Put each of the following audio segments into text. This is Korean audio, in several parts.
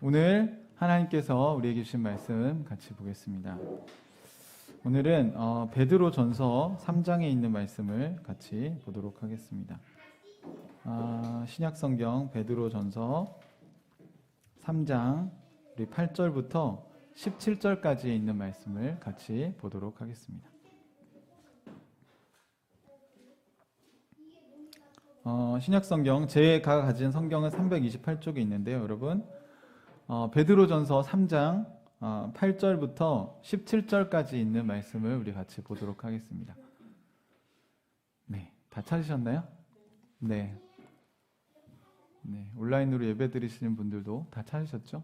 오늘 하나님께서 우리에게 주신 말씀 같이 보겠습니다. 오늘은 베드로전서 3장에 있는 말씀을 같이 보도록 하겠습니다. 신약성경 베드로전서 3장 우리 8절부터 17절까지 있는 말씀을 같이 보도록 하겠습니다. 신약성경 제가 가진 성경은 328쪽에 있는데요, 여러분. 베드로전서 3장 8절부터 17절까지 있는 말씀을 우리 같이 보도록 하겠습니다. 네, 다 찾으셨나요? 네. 온라인으로 예배 드리시는 분들도 다 찾으셨죠?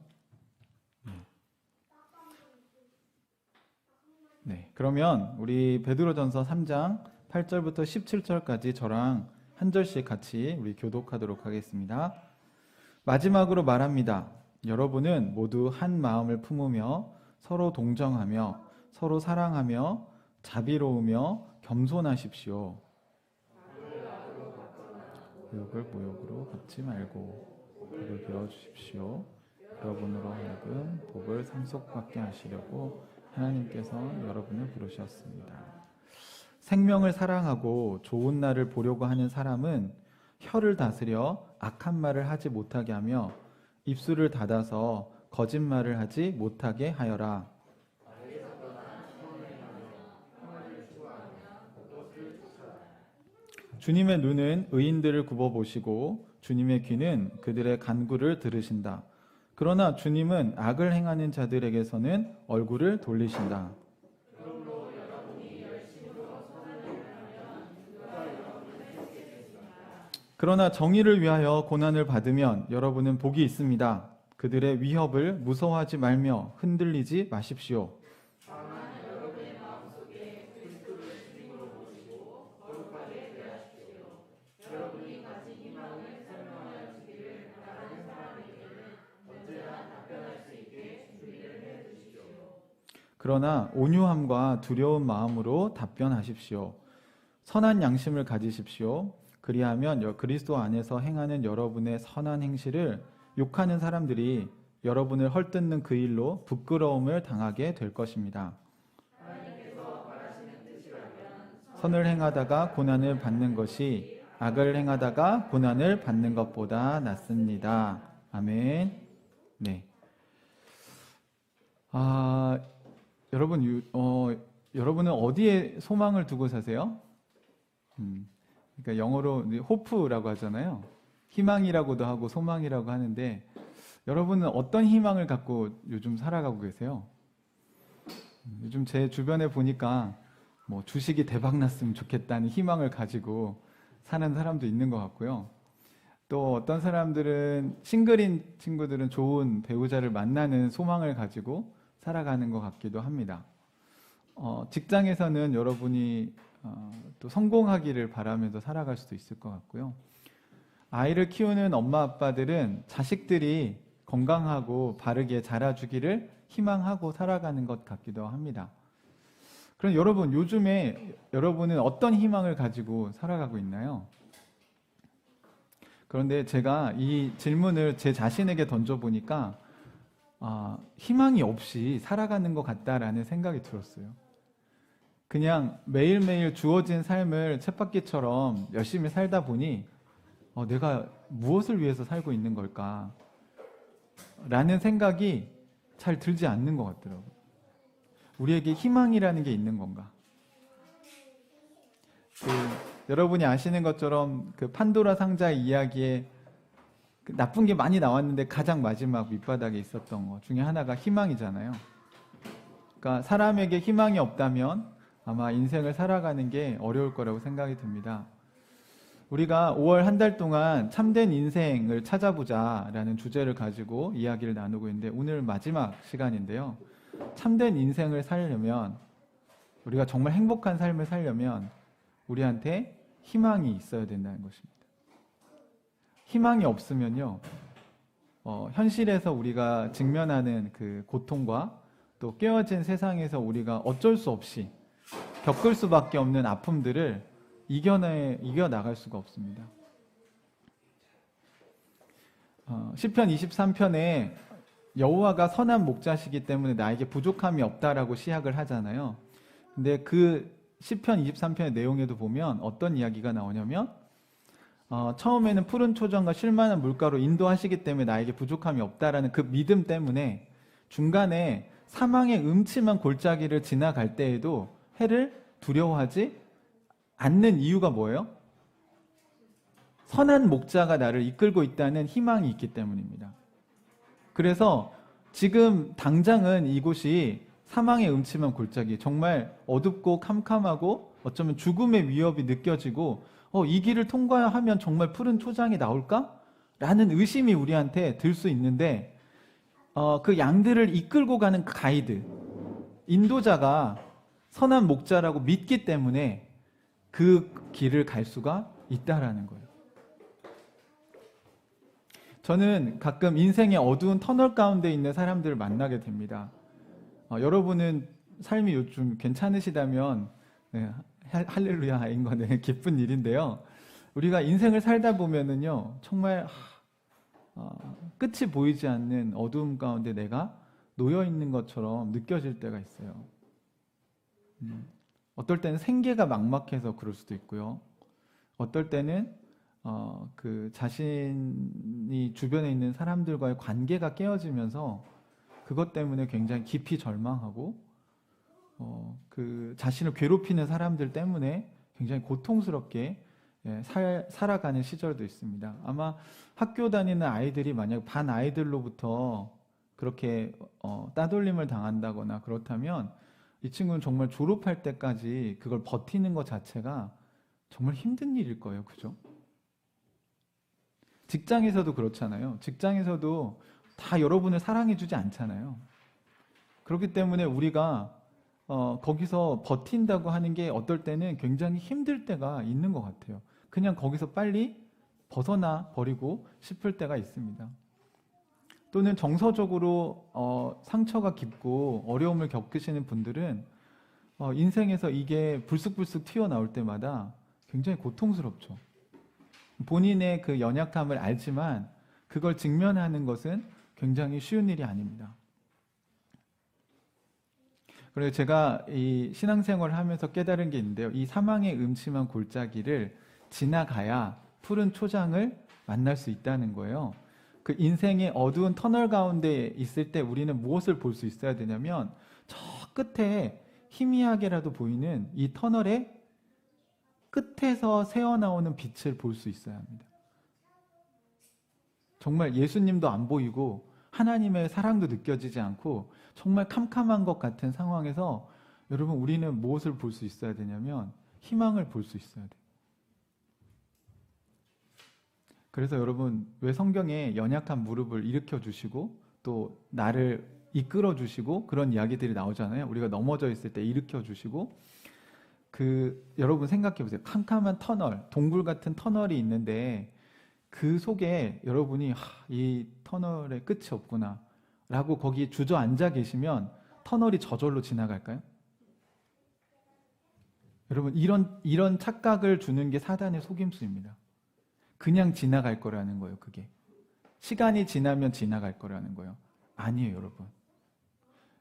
네, 그러면 우리 베드로전서 3장 8절부터 17절까지 저랑 한 절씩 같이 우리 교독하도록 하겠습니다. 마지막으로 말합니다. 여러분은 모두 한 마음을 품으며 서로 동정하며 서로 사랑하며 자비로우며 겸손하십시오. 모욕을 모욕으로 갚지 말고 복을 빌어주십시오. 여러분으로 하여금 복을 상속받게 하시려고 하나님께서 여러분을 부르셨습니다. 생명을 사랑하고 좋은 날을 보려고 하는 사람은 혀를 다스려 악한 말을 하지 못하게 하며 입술을 닫아서 거짓말을 하지 못하게 하여라. 주님의 눈은 의인들을 굽어보시고 주님의 귀는 그들의 간구를 들으신다. 그러나 주님은 악을 행하는 자들에게서는 얼굴을 돌리신다. 그러나 정의를 위하여 고난을 받으면 여러분은 복이 있습니다. 그들의 위협을 무서워하지 말며 흔들리지 마십시오. 그러나 온유함과 두려운 마음으로 답변하십시오. 선한 양심을 가지십시오. 그리하면 그리스도 안에서 행하는 여러분의 선한 행실을 욕하는 사람들이 여러분을 헐뜯는 그 일로 부끄러움을 당하게 될 것입니다. 선을 행하다가 고난을 받는 것이 악을 행하다가 고난을 받는 것보다 낫습니다. 아멘. 네. 여러분은 어디에 소망을 두고 사세요? 그러니까 영어로 호프라고 하잖아요. 희망이라고도 하고 소망이라고 하는데 여러분은 어떤 희망을 갖고 요즘 살아가고 계세요? 요즘 제 주변에 보니까 뭐 주식이 대박 났으면 좋겠다는 희망을 가지고 사는 사람도 있는 것 같고요. 또 어떤 사람들은 싱글인 친구들은 좋은 배우자를 만나는 소망을 가지고 살아가는 것 같기도 합니다. 직장에서는 여러분이 또 성공하기를 바라면서 살아갈 수도 있을 것 같고요. 아이를 키우는 엄마 아빠들은 자식들이 건강하고 바르게 자라주기를 희망하고 살아가는 것 같기도 합니다. 그럼 여러분, 요즘에 여러분은 어떤 희망을 가지고 살아가고 있나요? 그런데 제가 이 질문을 제 자신에게 던져보니까 희망이 없이 살아가는 것 같다라는 생각이 들었어요. 그냥 매일매일 주어진 삶을 쳇바퀴처럼 열심히 살다 보니 내가 무엇을 위해서 살고 있는 걸까? 라는 생각이 잘 들지 않는 것 같더라고요. 우리에게 희망이라는 게 있는 건가? 여러분이 아시는 것처럼 그 판도라 상자의 이야기에 나쁜 게 많이 나왔는데 가장 마지막 밑바닥에 있었던 것 중에 하나가 희망이잖아요. 그러니까 사람에게 희망이 없다면 아마 인생을 살아가는 게 어려울 거라고 생각이 듭니다. 우리가 5월 한 달 동안 참된 인생을 찾아보자라는 주제를 가지고 이야기를 나누고 있는데 오늘 마지막 시간인데요. 참된 인생을 살려면, 우리가 정말 행복한 삶을 살려면 우리한테 희망이 있어야 된다는 것입니다. 희망이 없으면요, 현실에서 우리가 직면하는 그 고통과 또 깨어진 세상에서 우리가 어쩔 수 없이 겪을 수밖에 없는 아픔들을 이겨나갈 수가 없습니다. 시편 23편에 여호와가 선한 목자시기 때문에 나에게 부족함이 없다라고 시작을 하잖아요. 근데 그 시편 23편의 내용에도 보면 어떤 이야기가 나오냐면 처음에는 푸른 초장과 쉴만한 물가로 인도하시기 때문에 나에게 부족함이 없다라는 그 믿음 때문에 중간에 사망의 음침한 골짜기를 지나갈 때에도 해를 두려워하지 않는 이유가 뭐예요? 선한 목자가 나를 이끌고 있다는 희망이 있기 때문입니다. 그래서 지금 당장은 이곳이 사망의 음침한 골짜기, 정말 어둡고 캄캄하고 어쩌면 죽음의 위협이 느껴지고 이 길을 통과하면 정말 푸른 초장이 나올까? 라는 의심이 우리한테 들 수 있는데 그 양들을 이끌고 가는 가이드, 인도자가 선한 목자라고 믿기 때문에 그 길을 갈 수가 있다라는 거예요. 저는 가끔 인생의 어두운 터널 가운데 있는 사람들을 만나게 됩니다. 여러분은 삶이 요즘 괜찮으시다면 네, 할렐루야인 거는 기쁜 일인데요. 우리가 인생을 살다 보면은요, 정말 끝이 보이지 않는 어두움 가운데 내가 놓여 있는 것처럼 느껴질 때가 있어요. 어떨 때는 생계가 막막해서 그럴 수도 있고요. 어떨 때는 그 자신이 주변에 있는 사람들과의 관계가 깨어지면서 그것 때문에 굉장히 깊이 절망하고 그 자신을 괴롭히는 사람들 때문에 굉장히 고통스럽게 살아가는 시절도 있습니다. 아마 학교 다니는 아이들이 만약 반 아이들로부터 그렇게 따돌림을 당한다거나 그렇다면 이 친구는 정말 졸업할 때까지 그걸 버티는 것 자체가 정말 힘든 일일 거예요. 그죠? 직장에서도 그렇잖아요. 직장에서도 다 여러분을 사랑해주지 않잖아요. 그렇기 때문에 우리가 거기서 버틴다고 하는 게 어떨 때는 굉장히 힘들 때가 있는 것 같아요. 그냥 거기서 빨리 벗어나 버리고 싶을 때가 있습니다. 또는 정서적으로 상처가 깊고 어려움을 겪으시는 분들은 인생에서 이게 불쑥불쑥 튀어나올 때마다 굉장히 고통스럽죠. 본인의 그 연약함을 알지만 그걸 직면하는 것은 굉장히 쉬운 일이 아닙니다. 그래서 제가 이 신앙생활을 하면서 깨달은 게 있는데요. 이 사망의 음침한 골짜기를 지나가야 푸른 초장을 만날 수 있다는 거예요. 그 인생의 어두운 터널 가운데 있을 때 우리는 무엇을 볼 수 있어야 되냐면 저 끝에 희미하게라도 보이는 이 터널의 끝에서 새어나오는 빛을 볼 수 있어야 합니다. 정말 예수님도 안 보이고 하나님의 사랑도 느껴지지 않고 정말 캄캄한 것 같은 상황에서 여러분 우리는 무엇을 볼 수 있어야 되냐면 희망을 볼 수 있어야 돼요. 그래서 여러분 왜 성경에 연약한 무릎을 일으켜 주시고 또 나를 이끌어 주시고 그런 이야기들이 나오잖아요. 우리가 넘어져 있을 때 일으켜 주시고 여러분 생각해 보세요. 캄캄한 터널, 동굴 같은 터널이 있는데 그 속에 여러분이 이 터널의 끝이 없구나 라고 거기 주저앉아 계시면 터널이 저절로 지나갈까요? 여러분 이런 착각을 주는 게 사단의 속임수입니다. 그냥 지나갈 거라는 거예요. 그게 시간이 지나면 지나갈 거라는 거예요. 아니에요, 여러분.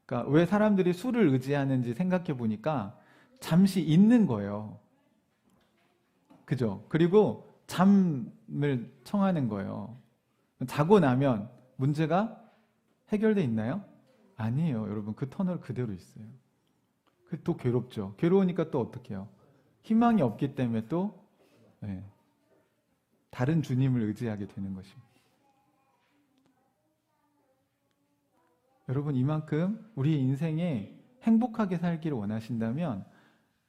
그러니까 왜 사람들이 술을 의지하는지 생각해 보니까 잠시 있는 거예요. 그죠? 그리고 잠을 청하는 거예요. 자고 나면 문제가 해결돼 있나요? 아니에요, 여러분. 그 터널 그대로 있어요. 또 괴롭죠. 괴로우니까 또 어떻게 해요? 희망이 없기 때문에 또 다른 주님을 의지하게 되는 것입니다. 여러분 이만큼 우리 인생에 행복하게 살기를 원하신다면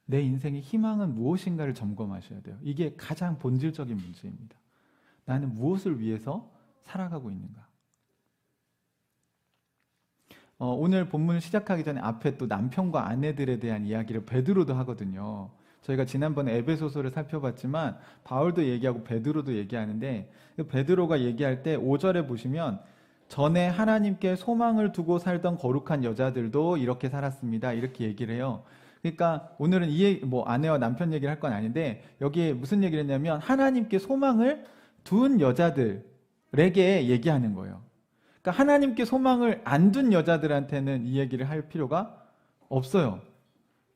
내 인생의 희망은 무엇인가를 점검하셔야 돼요. 이게 가장 본질적인 문제입니다. 나는 무엇을 위해서 살아가고 있는가? 오늘 본문을 시작하기 전에 앞에 또 남편과 아내들에 대한 이야기를 베드로도 하거든요. 저희가 지난번에 에베소서를 살펴봤지만 바울도 얘기하고 베드로도 얘기하는데 베드로가 얘기할 때 5절에 보시면 전에 하나님께 소망을 두고 살던 거룩한 여자들도 이렇게 살았습니다. 이렇게 얘기를 해요. 그러니까 오늘은 아내와 남편 얘기를 할 건 아닌데 여기에 무슨 얘기를 했냐면 하나님께 소망을 둔 여자들, 얘기하는 거예요. 그러니까 하나님께 소망을 안 둔 여자들한테는 이 얘기를 할 필요가 없어요.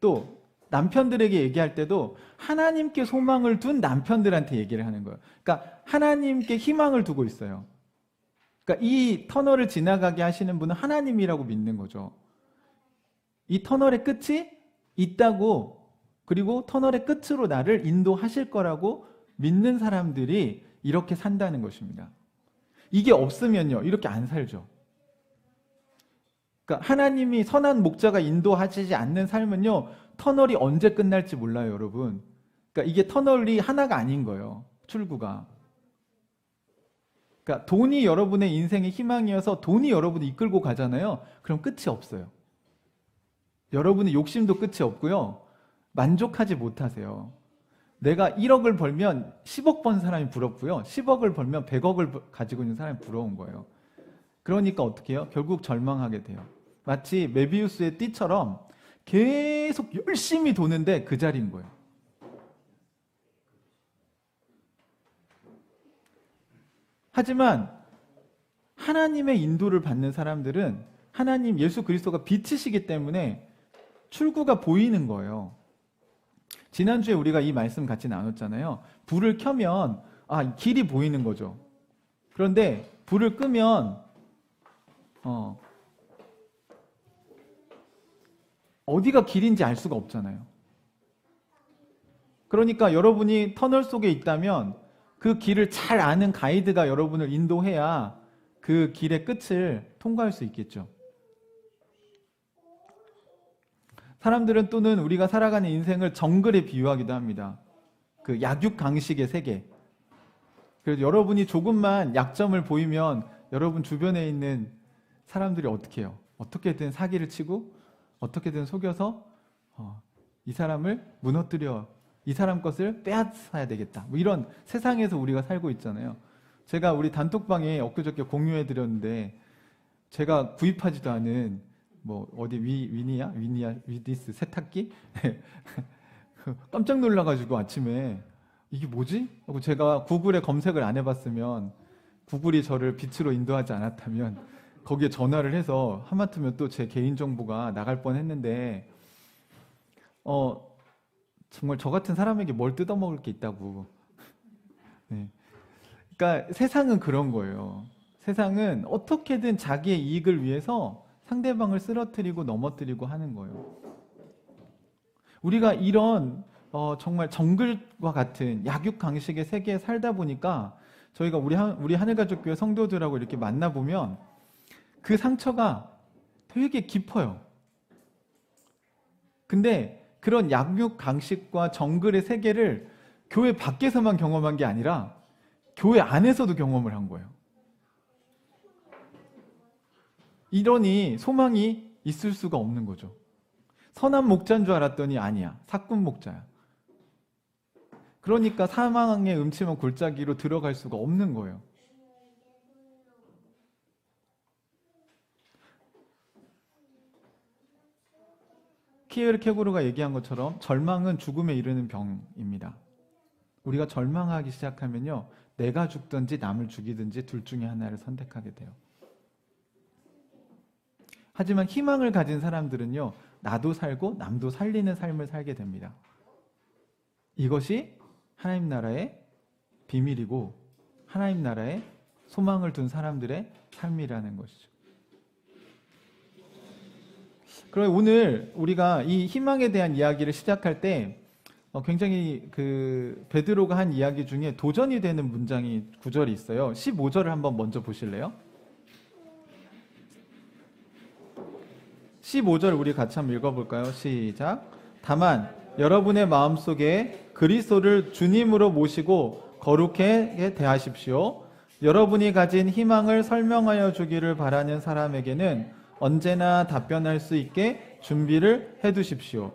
또 남편들에게 얘기할 때도 하나님께 소망을 둔 남편들한테 얘기를 하는 거예요. 그러니까 하나님께 희망을 두고 있어요. 그러니까 이 터널을 지나가게 하시는 분은 하나님이라고 믿는 거죠. 이 터널의 끝이 있다고, 그리고 터널의 끝으로 나를 인도하실 거라고 믿는 사람들이 이렇게 산다는 것입니다. 이게 없으면요, 이렇게 안 살죠. 그러니까 하나님이 선한 목자가 인도하시지 않는 삶은요, 터널이 언제 끝날지 몰라요, 여러분. 그러니까 이게 터널이 하나가 아닌 거예요, 출구가. 그러니까 돈이 여러분의 인생의 희망이어서 돈이 여러분을 이끌고 가잖아요. 그럼 끝이 없어요. 여러분의 욕심도 끝이 없고요. 만족하지 못하세요. 내가 1억을 벌면 10억 번 사람이 부럽고요. 10억을 벌면 100억을 가지고 있는 사람이 부러운 거예요. 그러니까 어떻게 해요? 결국 절망하게 돼요. 마치 메비우스의 띠처럼 계속 열심히 도는데 그 자리인 거예요. 하지만 하나님의 인도를 받는 사람들은 하나님 예수 그리스도가 빛이시기 때문에 출구가 보이는 거예요. 지난주에 우리가 이 말씀 같이 나눴잖아요. 불을 켜면 길이 보이는 거죠. 그런데 불을 끄면 어디가 길인지 알 수가 없잖아요. 그러니까 여러분이 터널 속에 있다면 그 길을 잘 아는 가이드가 여러분을 인도해야 그 길의 끝을 통과할 수 있겠죠. 사람들은 또는 우리가 살아가는 인생을 정글에 비유하기도 합니다. 그 약육강식의 세계. 그래서 여러분이 조금만 약점을 보이면 여러분 주변에 있는 사람들이 어떻게 해요? 어떻게든 사기를 치고 어떻게든 속여서 이 사람을 무너뜨려, 이 사람 것을 빼앗아야 되겠다. 뭐 이런 세상에서 우리가 살고 있잖아요. 제가 우리 단톡방에 엊그저께 공유해 드렸는데, 제가 구입하지도 않은 어디 위디스 세탁기? 깜짝 놀라가지고 아침에 이게 뭐지? 하고 제가 구글에 검색을 안 해봤으면, 구글이 저를 빛으로 인도하지 않았다면 거기에 전화를 해서 하마터면 또 제 개인정보가 나갈 뻔했는데, 정말 저 같은 사람에게 뭘 뜯어먹을 게 있다고. 네. 그러니까 세상은 그런 거예요. 세상은 어떻게든 자기의 이익을 위해서 상대방을 쓰러뜨리고 넘어뜨리고 하는 거예요. 우리가 이런 정말 정글과 같은 약육강식의 세계에 살다 보니까 저희가 우리 하늘가족교회 성도들하고 이렇게 만나보면 그 상처가 되게 깊어요. 근데 그런 약육강식과 정글의 세계를 교회 밖에서만 경험한 게 아니라 교회 안에서도 경험을 한 거예요. 이러니 소망이 있을 수가 없는 거죠. 선한 목자인 줄 알았더니 아니야. 사꾼 목자야. 그러니까 사망의 음침한 골짜기로 들어갈 수가 없는 거예요. 키에르케고르가 얘기한 것처럼 절망은 죽음에 이르는 병입니다. 우리가 절망하기 시작하면요, 내가 죽든지 남을 죽이든지 둘 중에 하나를 선택하게 돼요. 하지만 희망을 가진 사람들은요, 나도 살고 남도 살리는 삶을 살게 됩니다. 이것이 하나님 나라의 비밀이고 하나님 나라에 소망을 둔 사람들의 삶이라는 것이죠. 그럼 오늘 우리가 이 희망에 대한 이야기를 시작할 때 굉장히 베드로가 한 이야기 중에 도전이 되는 문장이 구절이 있어요. 15절을 한번 먼저 보실래요? 15절 우리 같이 한번 읽어볼까요? 시작. 다만 여러분의 마음속에 그리스도를 주님으로 모시고 거룩하게 대하십시오. 여러분이 가진 희망을 설명하여 주기를 바라는 사람에게는 언제나 답변할 수 있게 준비를 해두십시오.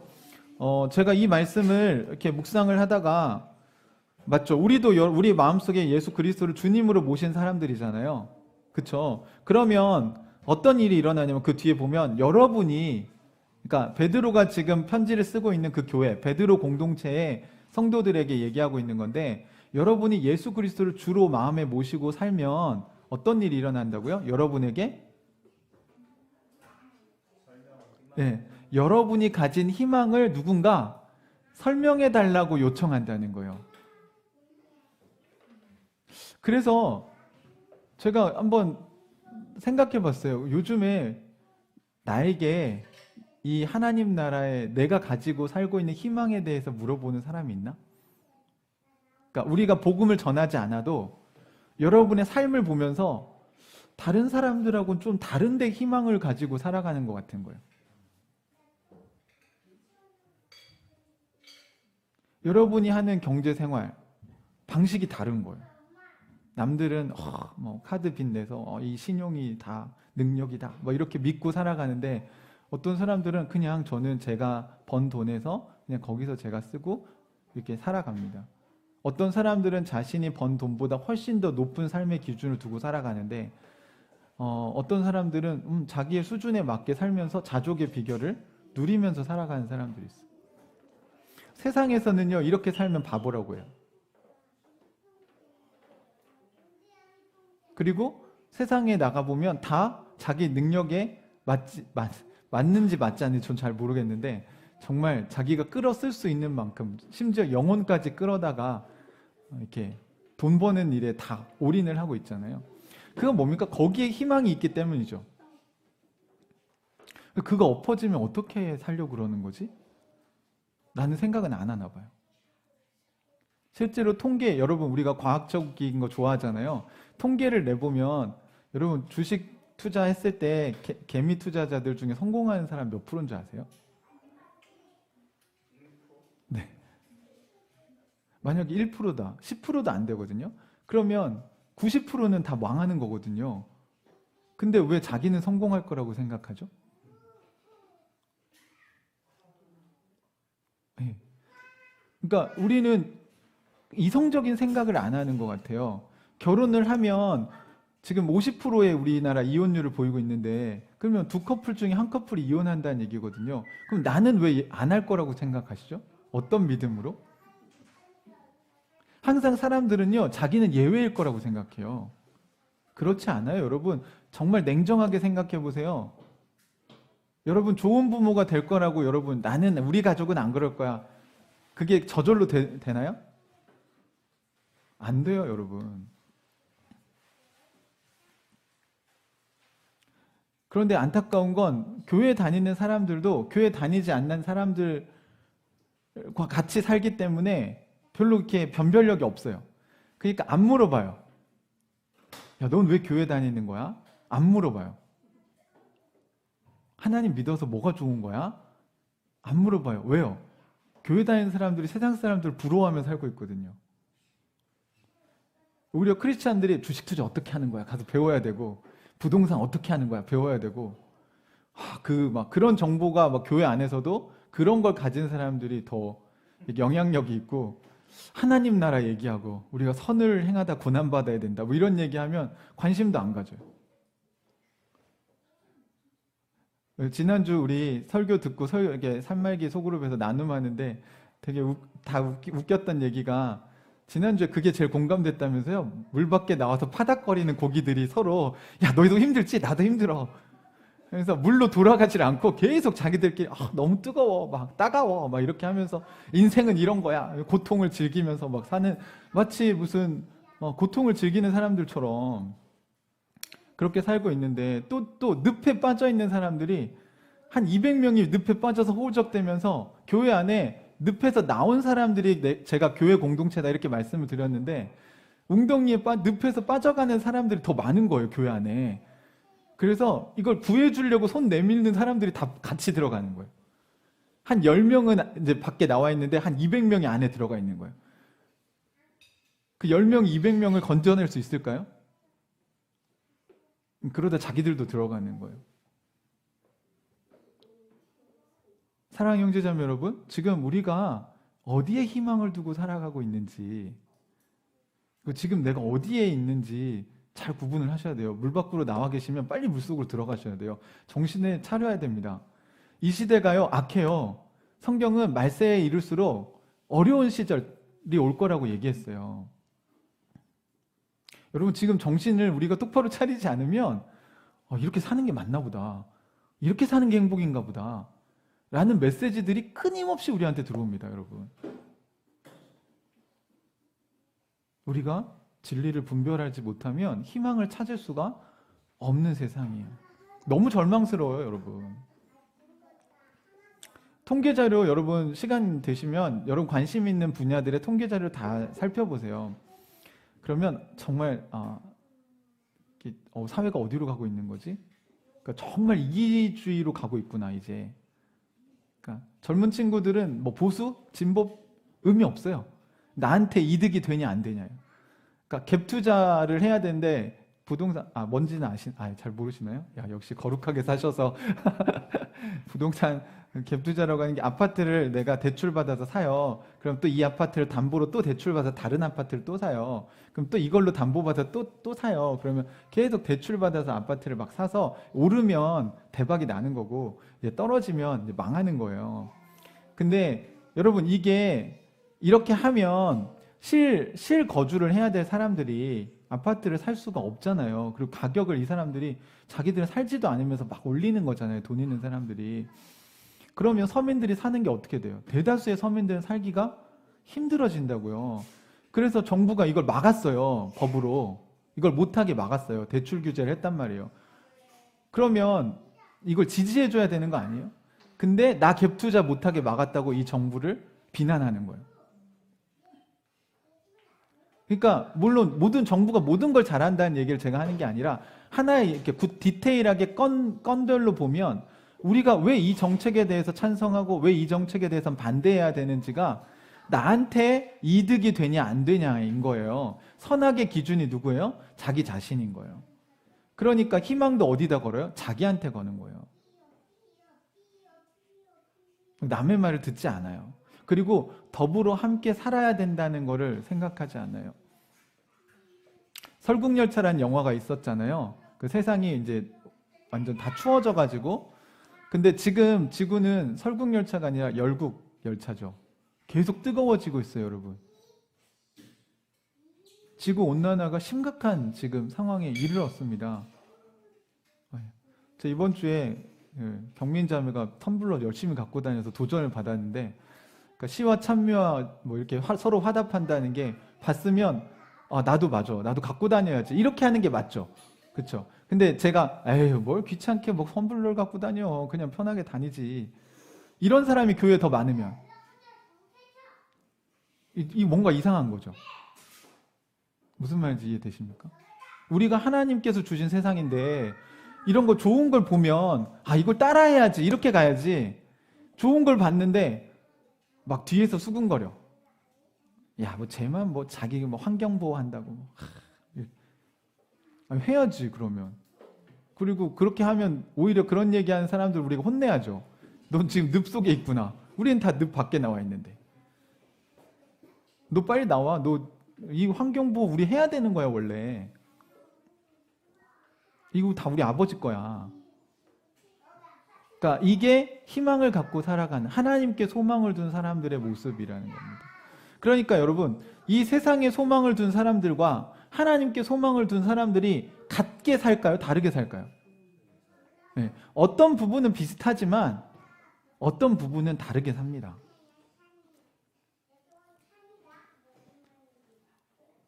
제가 이 말씀을 이렇게 묵상을 하다가, 맞죠? 우리도 우리 마음속에 예수 그리스도를 주님으로 모신 사람들이잖아요. 그쵸? 그러면 어떤 일이 일어나냐면 그 뒤에 보면 여러분이, 그러니까 베드로가 지금 편지를 쓰고 있는 그 교회, 베드로 공동체의 성도들에게 얘기하고 있는 건데, 여러분이 예수 그리스도를 주로 마음에 모시고 살면 어떤 일이 일어난다고요? 여러분에게 네, 여러분이 가진 희망을 누군가 설명해 달라고 요청한다는 거예요. 그래서 제가 한번 생각해 봤어요. 요즘에 나에게 이 하나님 나라에 내가 가지고 살고 있는 희망에 대해서 물어보는 사람이 있나? 그러니까 우리가 복음을 전하지 않아도 여러분의 삶을 보면서 다른 사람들하고는 좀 다른데 희망을 가지고 살아가는 것 같은 거예요. 여러분이 하는 경제 생활 방식이 다른 거예요. 남들은 뭐 카드 빚내서 이 신용이 다 능력이다 뭐 이렇게 믿고 살아가는데 어떤 사람들은 그냥 저는 제가 번 돈에서 그냥 거기서 제가 쓰고 이렇게 살아갑니다. 어떤 사람들은 자신이 번 돈보다 훨씬 더 높은 삶의 기준을 두고 살아가는데 어떤 사람들은 자기의 수준에 맞게 살면서 자족의 비결을 누리면서 살아가는 사람들이 있어요. 세상에서는요 이렇게 살면 바보라고 해요. 그리고 세상에 나가보면 다 자기 능력에 맞는지 맞지 않는지 전 잘 모르겠는데 정말 자기가 끌어쓸 수 있는 만큼 심지어 영혼까지 끌어다가 이렇게 돈 버는 일에 다 올인을 하고 있잖아요. 그건 뭡니까? 거기에 희망이 있기 때문이죠. 그거 엎어지면 어떻게 살려고 그러는 거지? 라는 생각은 안 하나 봐요. 실제로 통계, 여러분 우리가 과학적인 거 좋아하잖아요. 통계를 내보면 여러분 주식 투자했을 때 개미 투자자들 중에 성공하는 사람 몇 프로인 줄 아세요? 네. 만약에 1%다, 10%도 안 되거든요. 그러면 90%는 다 망하는 거거든요. 근데 왜 자기는 성공할 거라고 생각하죠? 네. 그러니까 우리는 이성적인 생각을 안 하는 것 같아요. 결혼을 하면 지금 50%의 우리나라 이혼율을 보이고 있는데 그러면 두 커플 중에 한 커플이 이혼한다는 얘기거든요. 그럼 나는 왜 안 할 거라고 생각하시죠? 어떤 믿음으로? 항상 사람들은요 자기는 예외일 거라고 생각해요. 그렇지 않아요, 여러분. 정말 냉정하게 생각해 보세요. 여러분 좋은 부모가 될 거라고 여러분 나는 우리 가족은 안 그럴 거야. 그게 저절로 되나요? 안 돼요, 여러분. 그런데 안타까운 건 교회 다니는 사람들도 교회 다니지 않는 사람들과 같이 살기 때문에 별로 이렇게 변별력이 없어요. 그러니까 안 물어봐요. 야, 넌 왜 교회 다니는 거야? 안 물어봐요. 하나님 믿어서 뭐가 좋은 거야? 안 물어봐요. 왜요? 교회 다니는 사람들이 세상 사람들을 부러워하며 살고 있거든요. 오히려 크리스찬들이 주식 투자 어떻게 하는 거야? 가서 배워야 되고 부동산 어떻게 하는 거야? 배워야 되고 그런 정보가 막 교회 안에서도 그런 걸 가진 사람들이 더 영향력이 있고 하나님 나라 얘기하고 우리가 선을 행하다 고난받아야 된다 뭐 이런 얘기하면 관심도 안 가져요. 지난주 우리 설교 듣고 이렇게 산말기 소그룹에서 나눔하는데 되게 웃겼던 얘기가 지난주에 그게 제일 공감됐다면서요. 물 밖에 나와서 파닥거리는 고기들이 서로 야 너희도 힘들지? 나도 힘들어. 그래서 물로 돌아가질 않고 계속 자기들끼리 너무 뜨거워 막 따가워 막 이렇게 하면서 인생은 이런 거야. 고통을 즐기면서 막 사는 마치 무슨 고통을 즐기는 사람들처럼 그렇게 살고 있는데 또 늪에 빠져 있는 사람들이 한 200명이 늪에 빠져서 호적되면서 교회 안에 늪에서 나온 사람들이 제가 교회 공동체다 이렇게 말씀을 드렸는데 웅덩이에 늪에서 빠져가는 사람들이 더 많은 거예요, 교회 안에. 그래서 이걸 구해주려고 손 내밀는 사람들이 다 같이 들어가는 거예요. 한 10명은 이제 밖에 나와 있는데 한 200명이 안에 들어가 있는 거예요. 그 10명, 200명을 건져낼 수 있을까요? 그러다 자기들도 들어가는 거예요. 사랑하는 형제자매 여러분, 지금 우리가 어디에 희망을 두고 살아가고 있는지, 지금 내가 어디에 있는지 잘 구분을 하셔야 돼요. 물 밖으로 나와 계시면 빨리 물속으로 들어가셔야 돼요. 정신을 차려야 됩니다. 이 시대가요, 악해요. 성경은 말세에 이를수록 어려운 시절이 올 거라고 얘기했어요. 여러분 지금 정신을 우리가 똑바로 차리지 않으면 이렇게 사는 게 맞나 보다. 이렇게 사는 게 행복인가 보다. 라는 메시지들이 끊임없이 우리한테 들어옵니다, 여러분. 우리가 진리를 분별하지 못하면 희망을 찾을 수가 없는 세상이에요. 너무 절망스러워요, 여러분. 통계 자료 여러분 시간 되시면 여러분 관심 있는 분야들의 통계 자료 다 살펴보세요. 그러면 정말 사회가 어디로 가고 있는 거지? 그러니까 정말 이기주의로 가고 있구나 이제. 그러니까 젊은 친구들은 뭐 보수, 진보 의미 없어요. 나한테 이득이 되냐 안 되냐요. 그러니까 갭 투자를 해야 되는데 부동산 뭔지는 잘 모르시나요? 야, 역시 거룩하게 사셔서 부동산 갭 투자라고 하는 게 아파트를 내가 대출 받아서 사요. 그럼 또 이 아파트를 담보로 또 대출 받아서 다른 아파트를 또 사요. 그럼 또 이걸로 담보 받아서 또 사요. 그러면 계속 대출 받아서 아파트를 막 사서 오르면 대박이 나는 거고 이제 떨어지면 이제 망하는 거예요. 근데 여러분 이게 이렇게 하면 실거주를 해야 될 사람들이 아파트를 살 수가 없잖아요. 그리고 가격을 이 사람들이 자기들은 살지도 않으면서 막 올리는 거잖아요. 돈 있는 사람들이. 그러면 서민들이 사는 게 어떻게 돼요? 대다수의 서민들은 살기가 힘들어진다고요. 그래서 정부가 이걸 막았어요. 법으로. 이걸 못하게 막았어요. 대출 규제를 했단 말이에요. 그러면 이걸 지지해줘야 되는 거 아니에요? 근데 나 갭 투자 못하게 막았다고 이 정부를 비난하는 거예요. 그러니까 물론 모든 정부가 모든 걸 잘한다는 얘기를 제가 하는 게 아니라 하나의 이렇게 디테일하게 건별로 보면 우리가 왜 이 정책에 대해서 찬성하고 왜 이 정책에 대해서 반대해야 되는지가 나한테 이득이 되냐 안 되냐인 거예요. 선악의 기준이 누구예요? 자기 자신인 거예요. 그러니까 희망도 어디다 걸어요? 자기한테 거는 거예요. 남의 말을 듣지 않아요. 그리고 더불어 함께 살아야 된다는 거를 생각하지 않아요. 설국열차라는 영화가 있었잖아요. 그 세상이 이제 완전 다 추워져 가지고 근데 지금 지구는 설국열차가 아니라 열국열차죠. 계속 뜨거워지고 있어요, 여러분. 지구 온난화가 심각한 지금 상황에 이르렀습니다. 저 이번 주에 경민자매가 텀블러 열심히 갖고 다녀서 도전을 받았는데 그러니까 시와 찬미와 뭐 이렇게 서로 화답한다는 게 봤으면 나도 맞아. 나도 갖고 다녀야지. 이렇게 하는 게 맞죠. 그렇죠? 근데 제가 에휴 뭘 귀찮게 뭐 텀블러를 갖고 다녀. 그냥 편하게 다니지. 이런 사람이 교회에 더 많으면 이 뭔가 이상한 거죠. 무슨 말인지 이해되십니까? 우리가 하나님께서 주신 세상인데 이런 거 좋은 걸 보면 이걸 따라해야지. 이렇게 가야지. 좋은 걸 봤는데 막 뒤에서 수근거려. 야, 뭐 쟤만 뭐 자기 뭐 환경 보호한다고. 해야지 그러면. 그리고 그렇게 하면 오히려 그런 얘기하는 사람들 우리가 혼내야죠. 넌 지금 늪 속에 있구나. 우리는 다 늪 밖에 나와 있는데. 너 빨리 나와. 너 이 환경 보호 우리 해야 되는 거야 원래. 이거 다 우리 아버지 거야. 그러니까 이게 희망을 갖고 살아가는 하나님께 소망을 둔 사람들의 모습이라는 겁니다. 그러니까 여러분 이 세상에 소망을 둔 사람들과 하나님께 소망을 둔 사람들이 같게 살까요? 다르게 살까요? 네. 어떤 부분은 비슷하지만 어떤 부분은 다르게 삽니다.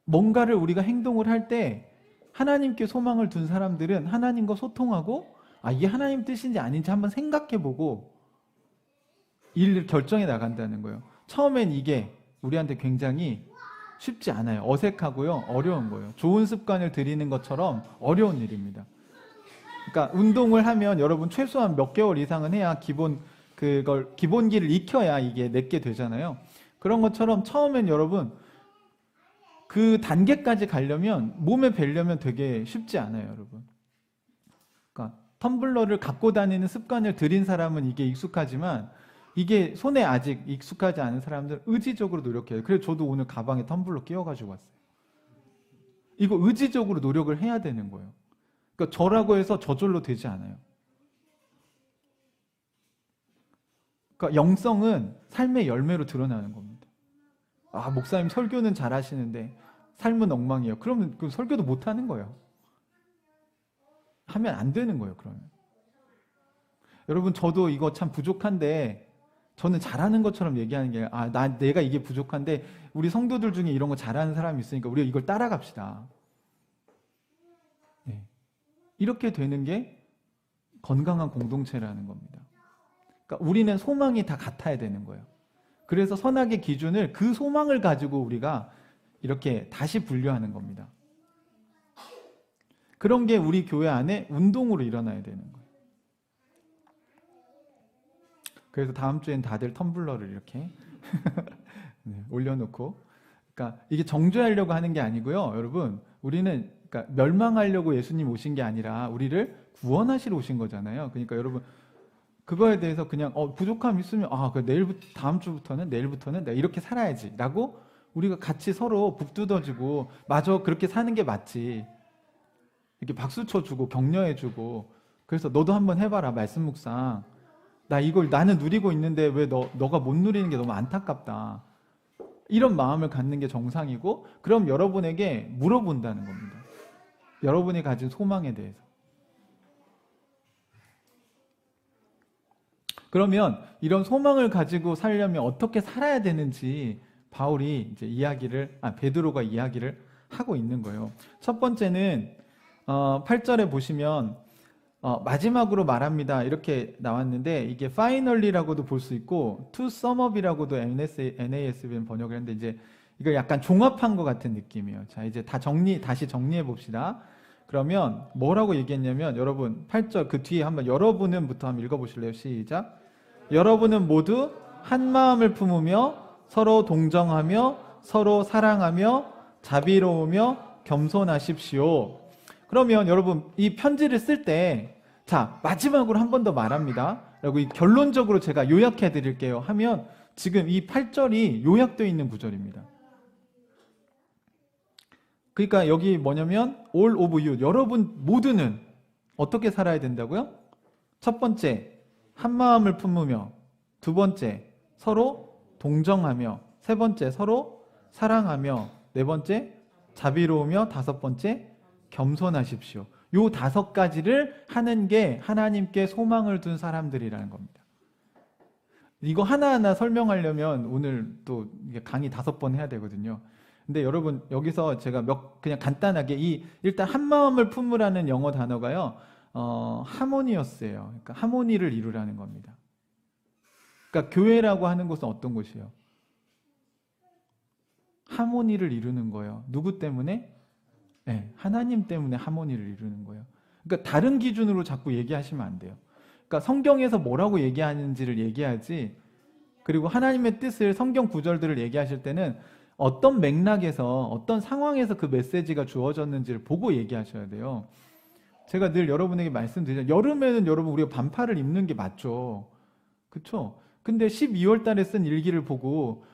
뭔가를 우리가 행동을 할 때 하나님께 소망을 둔 사람들은 하나님과 소통하고 이게 하나님 뜻인지 아닌지 한번 생각해보고 일을 결정해 나간다는 거예요. 처음엔 이게 우리한테 굉장히 쉽지 않아요. 어색하고요. 어려운 거예요. 좋은 습관을 들이는 것처럼 어려운 일입니다. 그러니까 운동을 하면 여러분 최소한 몇 개월 이상은 해야 기본기를 익혀야 이게 내게 되잖아요. 그런 것처럼 처음엔 여러분 그 단계까지 가려면 몸에 배려면 되게 쉽지 않아요, 여러분. 그러니까 텀블러를 갖고 다니는 습관을 들인 사람은 이게 익숙하지만 이게 손에 아직 익숙하지 않은 사람들은 의지적으로 노력해요. 그래서 저도 오늘 가방에 텀블러 끼워가지고 왔어요. 이거 의지적으로 노력을 해야 되는 거예요. 그러니까 저라고 해서 저절로 되지 않아요. 그러니까 영성은 삶의 열매로 드러나는 겁니다. 목사님 설교는 잘하시는데 삶은 엉망이에요. 그러면 그 설교도 못 하는 거예요. 하면 안 되는 거예요, 그러면. 여러분, 저도 이거 참 부족한데, 저는 잘하는 것처럼 얘기하는 게, 내가 이게 부족한데, 우리 성도들 중에 이런 거 잘하는 사람이 있으니까 우리가 이걸 따라갑시다. 네. 이렇게 되는 게 건강한 공동체라는 겁니다. 그러니까 우리는 소망이 다 같아야 되는 거예요. 그래서 선악의 기준을 그 소망을 가지고 우리가 이렇게 다시 분류하는 겁니다. 그런 게 우리 교회 안에 운동으로 일어나야 되는 거예요. 그래서 다음 주엔 다들 텀블러를 이렇게 네, 올려놓고, 그러니까 이게 정죄하려고 하는 게 아니고요, 여러분. 우리는 그러니까 멸망하려고 예수님 오신 게 아니라 우리를 구원하시러 오신 거잖아요. 그러니까 여러분, 그거에 대해서 그냥 부족함이 있으면 내일부터, 다음 주부터는, 내일부터는 내가 이렇게 살아야지라고 우리가 같이 서로 북두더지고, 맞아, 그렇게 사는 게 맞지, 이렇게 박수 쳐주고 격려해주고, 그래서 너도 한번 해봐라, 말씀 묵상. 이걸 나는 누리고 있는데 왜 너가 못 누리는 게 너무 안타깝다. 이런 마음을 갖는 게 정상이고, 그럼 여러분에게 물어본다는 겁니다. 여러분이 가진 소망에 대해서. 그러면 이런 소망을 가지고 살려면 어떻게 살아야 되는지 바울이 이제 베드로가 이야기를 하고 있는 거예요. 첫 번째는 8절에 보시면 마지막으로 말합니다, 이렇게 나왔는데, 이게 finally라고도 볼 수 있고 to sum up이라고도 NASB는 번역을 했는데, 이제 이거 약간 종합한 것 같은 느낌이에요. 자, 이제 다시 정리해 봅시다. 그러면 뭐라고 얘기했냐면, 여러분 8절 그 뒤에 한번 여러분은부터 한번 읽어보실래요? 시작. 여러분은 모두 한 마음을 품으며 서로 동정하며 서로 사랑하며 자비로우며 겸손하십시오. 그러면 여러분, 이 편지를 쓸 때, 자, 마지막으로 한 번 더 말합니다. 그리고 결론적으로 제가 요약해 드릴게요 하면, 지금 이 8절이 요약되어 있는 구절입니다. 그러니까 여기 뭐냐면 all of you, 여러분 모두는 어떻게 살아야 된다고요? 첫 번째, 한 마음을 품으며, 두 번째, 서로 동정하며, 세 번째, 서로 사랑하며, 네 번째, 자비로우며, 다섯 번째, 겸손하십시오. 요 5가지를 하는 게 하나님께 소망을 둔 사람들이라는 겁니다. 이거 하나하나 설명하려면 오늘 또 강의 5번 해야 되거든요. 근데 여러분, 여기서 제가 그냥 간단하게 일단 한 마음을 품으라는 영어 단어가요, 하모니어스예요. 그러니까 하모니를 이루라는 겁니다. 그러니까 교회라고 하는 곳은 어떤 곳이에요? 하모니를 이루는 거예요. 누구 때문에? 네, 하나님 때문에 하모니를 이루는 거예요. 그러니까 다른 기준으로 자꾸 얘기하시면 안 돼요. 그러니까 성경에서 뭐라고 얘기하는지를 얘기하지, 그리고 하나님의 뜻을, 성경 구절들을 얘기하실 때는 어떤 맥락에서, 어떤 상황에서 그 메시지가 주어졌는지를 보고 얘기하셔야 돼요. 제가 늘 여러분에게 말씀드리잖아요. 여름에는 여러분, 우리가 반팔을 입는 게 맞죠. 그쵸? 근데 12월 달에 쓴 일기를 보고,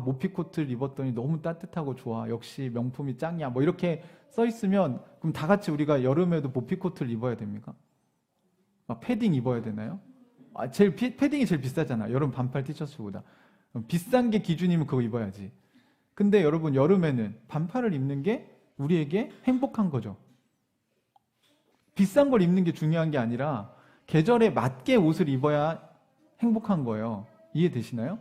모피 코트를 입었더니 너무 따뜻하고 좋아, 역시 명품이 짱이야, 뭐 이렇게 써 있으면, 그럼 다 같이 우리가 여름에도 모피 코트를 입어야 됩니까? 패딩 입어야 되나요? 패딩이 제일 비싸잖아, 여름 반팔 티셔츠보다. 비싼 게 기준이면 그거 입어야지. 근데 여러분, 여름에는 반팔을 입는 게 우리에게 행복한 거죠. 비싼 걸 입는 게 중요한 게 아니라 계절에 맞게 옷을 입어야 행복한 거예요. 이해되시나요?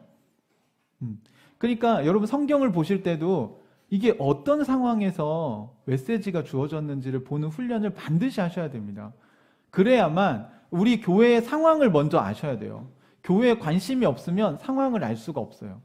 그러니까 여러분, 성경을 보실 때도 이게 어떤 상황에서 메시지가 주어졌는지를 보는 훈련을 반드시 하셔야 됩니다. 그래야만 우리 교회의 상황을 먼저 아셔야 돼요. 교회에 관심이 없으면 상황을 알 수가 없어요.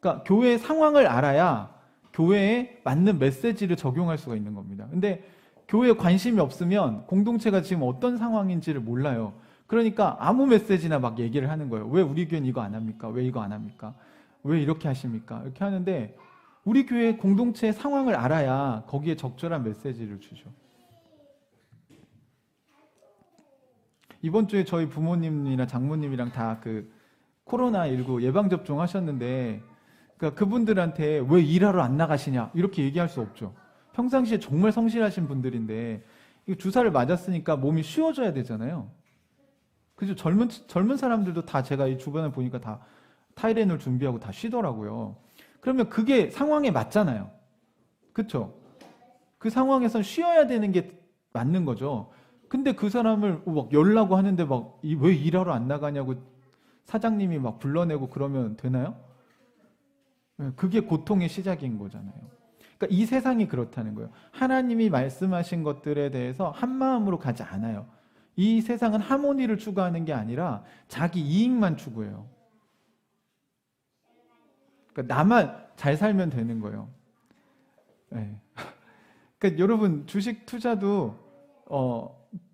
그러니까 교회의 상황을 알아야 교회에 맞는 메시지를 적용할 수가 있는 겁니다. 근데 교회에 관심이 없으면 공동체가 지금 어떤 상황인지를 몰라요. 그러니까 아무 메시지나 막 얘기를 하는 거예요. 왜 우리 교회는 이거 안 합니까? 왜 이거 안 합니까? 왜 이렇게 하십니까? 이렇게 하는데, 우리 교회 공동체의 상황을 알아야 거기에 적절한 메시지를 주죠. 이번 주에 저희 부모님이나 장모님이랑 다 그 코로나19 예방접종 하셨는데, 그러니까 그분들한테 왜 일하러 안 나가시냐 이렇게 얘기할 수 없죠. 평상시에 정말 성실하신 분들인데 주사를 맞았으니까 몸이 쉬어져야 되잖아요. 그죠? 젊은 사람들도 다, 제가 이 주변에 보니까 다 타이레놀 준비하고 다 쉬더라고요. 그러면 그게 상황에 맞잖아요. 그쵸? 그 상황에선 쉬어야 되는 게 맞는 거죠. 근데 그 사람을 막 열라고 하는데 막 왜 일하러 안 나가냐고 사장님이 막 불러내고 그러면 되나요? 그게 고통의 시작인 거잖아요. 그러니까 이 세상이 그렇다는 거예요. 하나님이 말씀하신 것들에 대해서 한 마음으로 가지 않아요. 이 세상은 하모니를 추구하는 게 아니라 자기 이익만 추구해요. 그러니까 나만 잘 살면 되는 거예요. 네. 그러니까 여러분 주식 투자도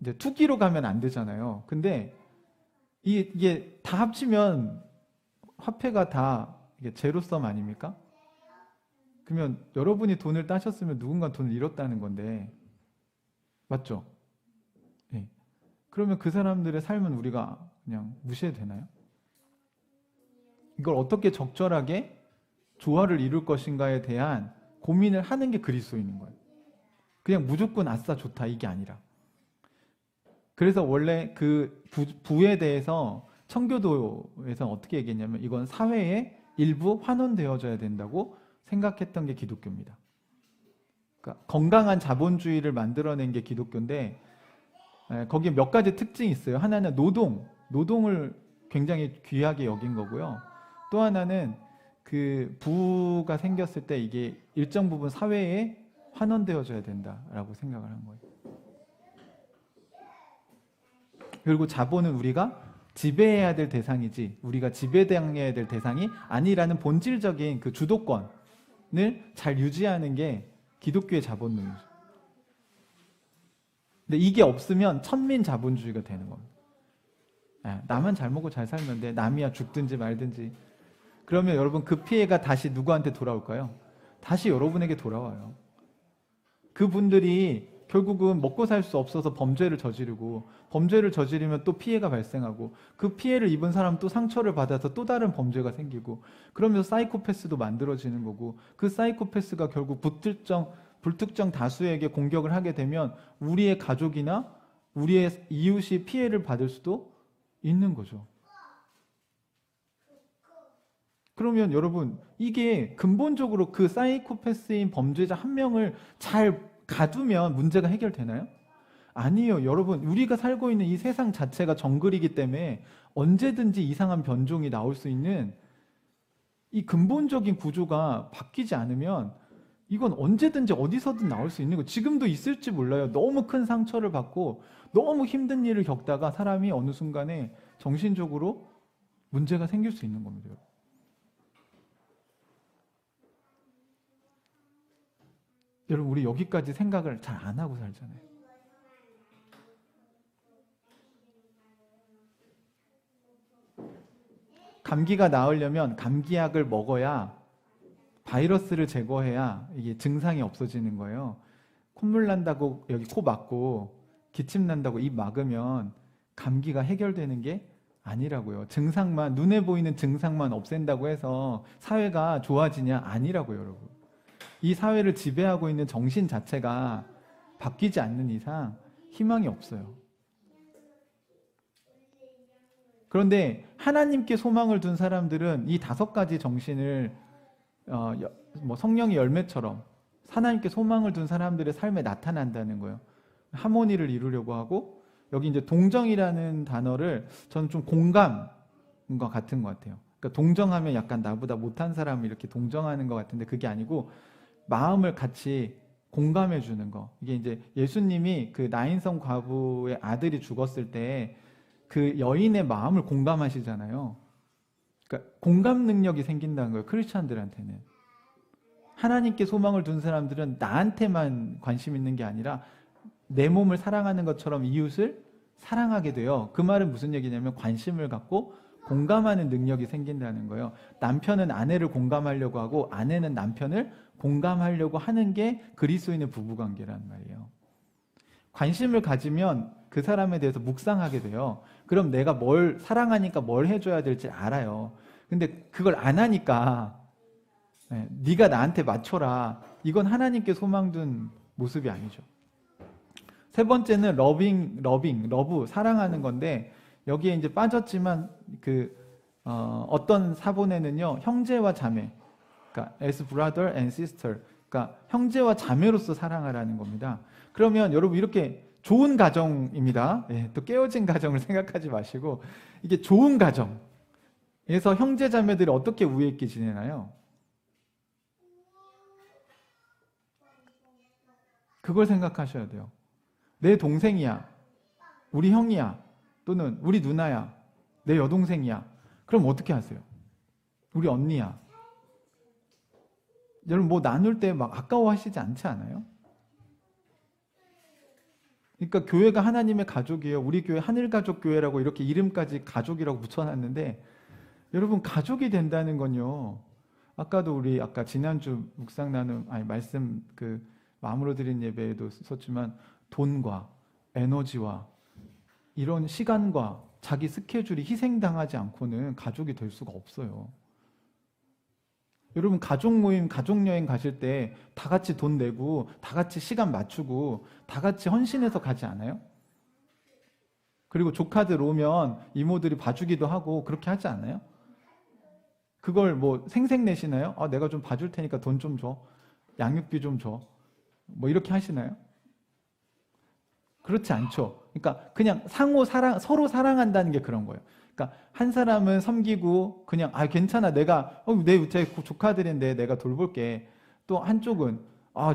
이제 투기로 가면 안 되잖아요. 근데 이게 다 합치면 화폐가 다 이게 제로섬 아닙니까? 그러면 여러분이 돈을 따셨으면 누군가 돈을 잃었다는 건데 맞죠? 네. 그러면 그 사람들의 삶은 우리가 그냥 무시해도 되나요? 이걸 어떻게 적절하게 조화를 이룰 것인가에 대한 고민을 하는 게 그리스도인인 거예요. 그냥 무조건 아싸 좋다 이게 아니라. 그래서 원래 그 부에 대해서 청교도에서 어떻게 얘기했냐면 이건 사회의 일부 환원되어져야 된다고 생각했던 게 기독교입니다. 그러니까 건강한 자본주의를 만들어낸 게 기독교인데 거기에 몇 가지 특징이 있어요. 하나는 노동을 굉장히 귀하게 여긴 거고요. 또 하나는 그 부가 생겼을 때 이게 일정 부분 사회에 환원되어져야 된다라고 생각을 한 거예요. 그리고 자본은 우리가 지배해야 될 대상이지 우리가 지배당해야 될 대상이 아니라는 본질적인 그 주도권을 잘 유지하는 게 기독교의 자본론이죠. 근데 이게 없으면 천민 자본주의가 되는 겁니다. 나만 잘 먹고 잘 살면 돼. 남이야 죽든지 말든지. 그러면 여러분 그 피해가 다시 누구한테 돌아올까요? 다시 여러분에게 돌아와요. 그분들이 결국은 먹고 살 수 없어서 범죄를 저지르고 범죄를 저지르면 또 피해가 발생하고 그 피해를 입은 사람 또 상처를 받아서 또 다른 범죄가 생기고 그러면서 사이코패스도 만들어지는 거고 그 사이코패스가 결국 불특정 다수에게 공격을 하게 되면 우리의 가족이나 우리의 이웃이 피해를 받을 수도 있는 거죠. 그러면 여러분 이게 근본적으로 그 사이코패스인 범죄자 한 명을 잘 가두면 문제가 해결되나요? 아니에요. 여러분 우리가 살고 있는 이 세상 자체가 정글이기 때문에 언제든지 이상한 변종이 나올 수 있는 이 근본적인 구조가 바뀌지 않으면 이건 언제든지 어디서든 나올 수 있는 거예요. 지금도 있을지 몰라요. 너무 큰 상처를 받고 너무 힘든 일을 겪다가 사람이 어느 순간에 정신적으로 문제가 생길 수 있는 겁니다. 여러분 우리 여기까지 생각을 잘 안 하고 살잖아요. 감기가 나으려면 감기약을 먹어야 바이러스를 제거해야 이게 증상이 없어지는 거예요. 콧물 난다고 여기 코 막고 기침 난다고 입 막으면 감기가 해결되는 게 아니라고요. 증상만 눈에 보이는 증상만 없앤다고 해서 사회가 좋아지냐? 아니라고요, 여러분. 이 사회를 지배하고 있는 정신 자체가 바뀌지 않는 이상 희망이 없어요. 그런데 하나님께 소망을 둔 사람들은 이 5가지 정신을 성령의 열매처럼 하나님께 소망을 둔 사람들의 삶에 나타난다는 거예요. 하모니를 이루려고 하고 여기 이제 동정이라는 단어를 저는 좀 공감과 같은 것 같아요. 그러니까 동정하면 약간 나보다 못한 사람을 이렇게 동정하는 것 같은데 그게 아니고 마음을 같이 공감해 주는 거. 이게 이제 예수님이 그 나인성 과부의 아들이 죽었을 때 그 여인의 마음을 공감하시잖아요. 그러니까 공감 능력이 생긴다는 거예요. 크리스찬들한테는. 하나님께 소망을 둔 사람들은 나한테만 관심 있는 게 아니라 내 몸을 사랑하는 것처럼 이웃을 사랑하게 돼요. 그 말은 무슨 얘기냐면 관심을 갖고 공감하는 능력이 생긴다는 거예요. 남편은 아내를 공감하려고 하고 아내는 남편을 공감하려고 하는 게 그리스도인의 부부관계란 말이에요. 관심을 가지면 그 사람에 대해서 묵상하게 돼요. 그럼 내가 뭘 사랑하니까 뭘 해줘야 될지 알아요. 근데 그걸 안 하니까 네가 나한테 맞춰라. 이건 하나님께 소망 둔 모습이 아니죠. 세 번째는 러브, 사랑하는 건데 여기에 이제 빠졌지만 어떤 사본에는요 형제와 자매, 그러니까 as brother and sister, 그러니까 형제와 자매로서 사랑하라는 겁니다. 그러면 여러분 이렇게 좋은 가정입니다. 예, 또 깨어진 가정을 생각하지 마시고 이게 좋은 가정에서 형제 자매들이 어떻게 우애 있게 지내나요? 그걸 생각하셔야 돼요. 내 동생이야, 우리 형이야, 또는 우리 누나야, 내 여동생이야. 그럼 어떻게 하세요? 우리 언니야. 여러분 뭐 나눌 때 막 아까워하시지 않지 않아요? 그러니까 교회가 하나님의 가족이에요. 우리 교회 하늘가족교회라고 이렇게 이름까지 가족이라고 붙여놨는데 여러분 가족이 된다는 건요. 아까도 우리 아까 지난주 묵상 나눔 말씀 그 마음으로 드린 예배에도 썼지만 돈과 에너지와 이런 시간과 자기 스케줄이 희생당하지 않고는 가족이 될 수가 없어요. 여러분 가족 모임, 가족 여행 가실 때 다 같이 돈 내고 다 같이 시간 맞추고 다 같이 헌신해서 가지 않아요? 그리고 조카들 오면 이모들이 봐주기도 하고 그렇게 하지 않아요? 그걸 뭐 생색내시나요? 아, 내가 좀 봐줄 테니까 돈 좀 줘. 양육비 좀 줘. 뭐 이렇게 하시나요? 그렇지 않죠. 그러니까 그냥 서로 사랑한다는 게 그런 거예요. 그러니까 한 사람은 섬기고 그냥 괜찮아 내가 제 조카들인데 내가 돌볼게. 또 한쪽은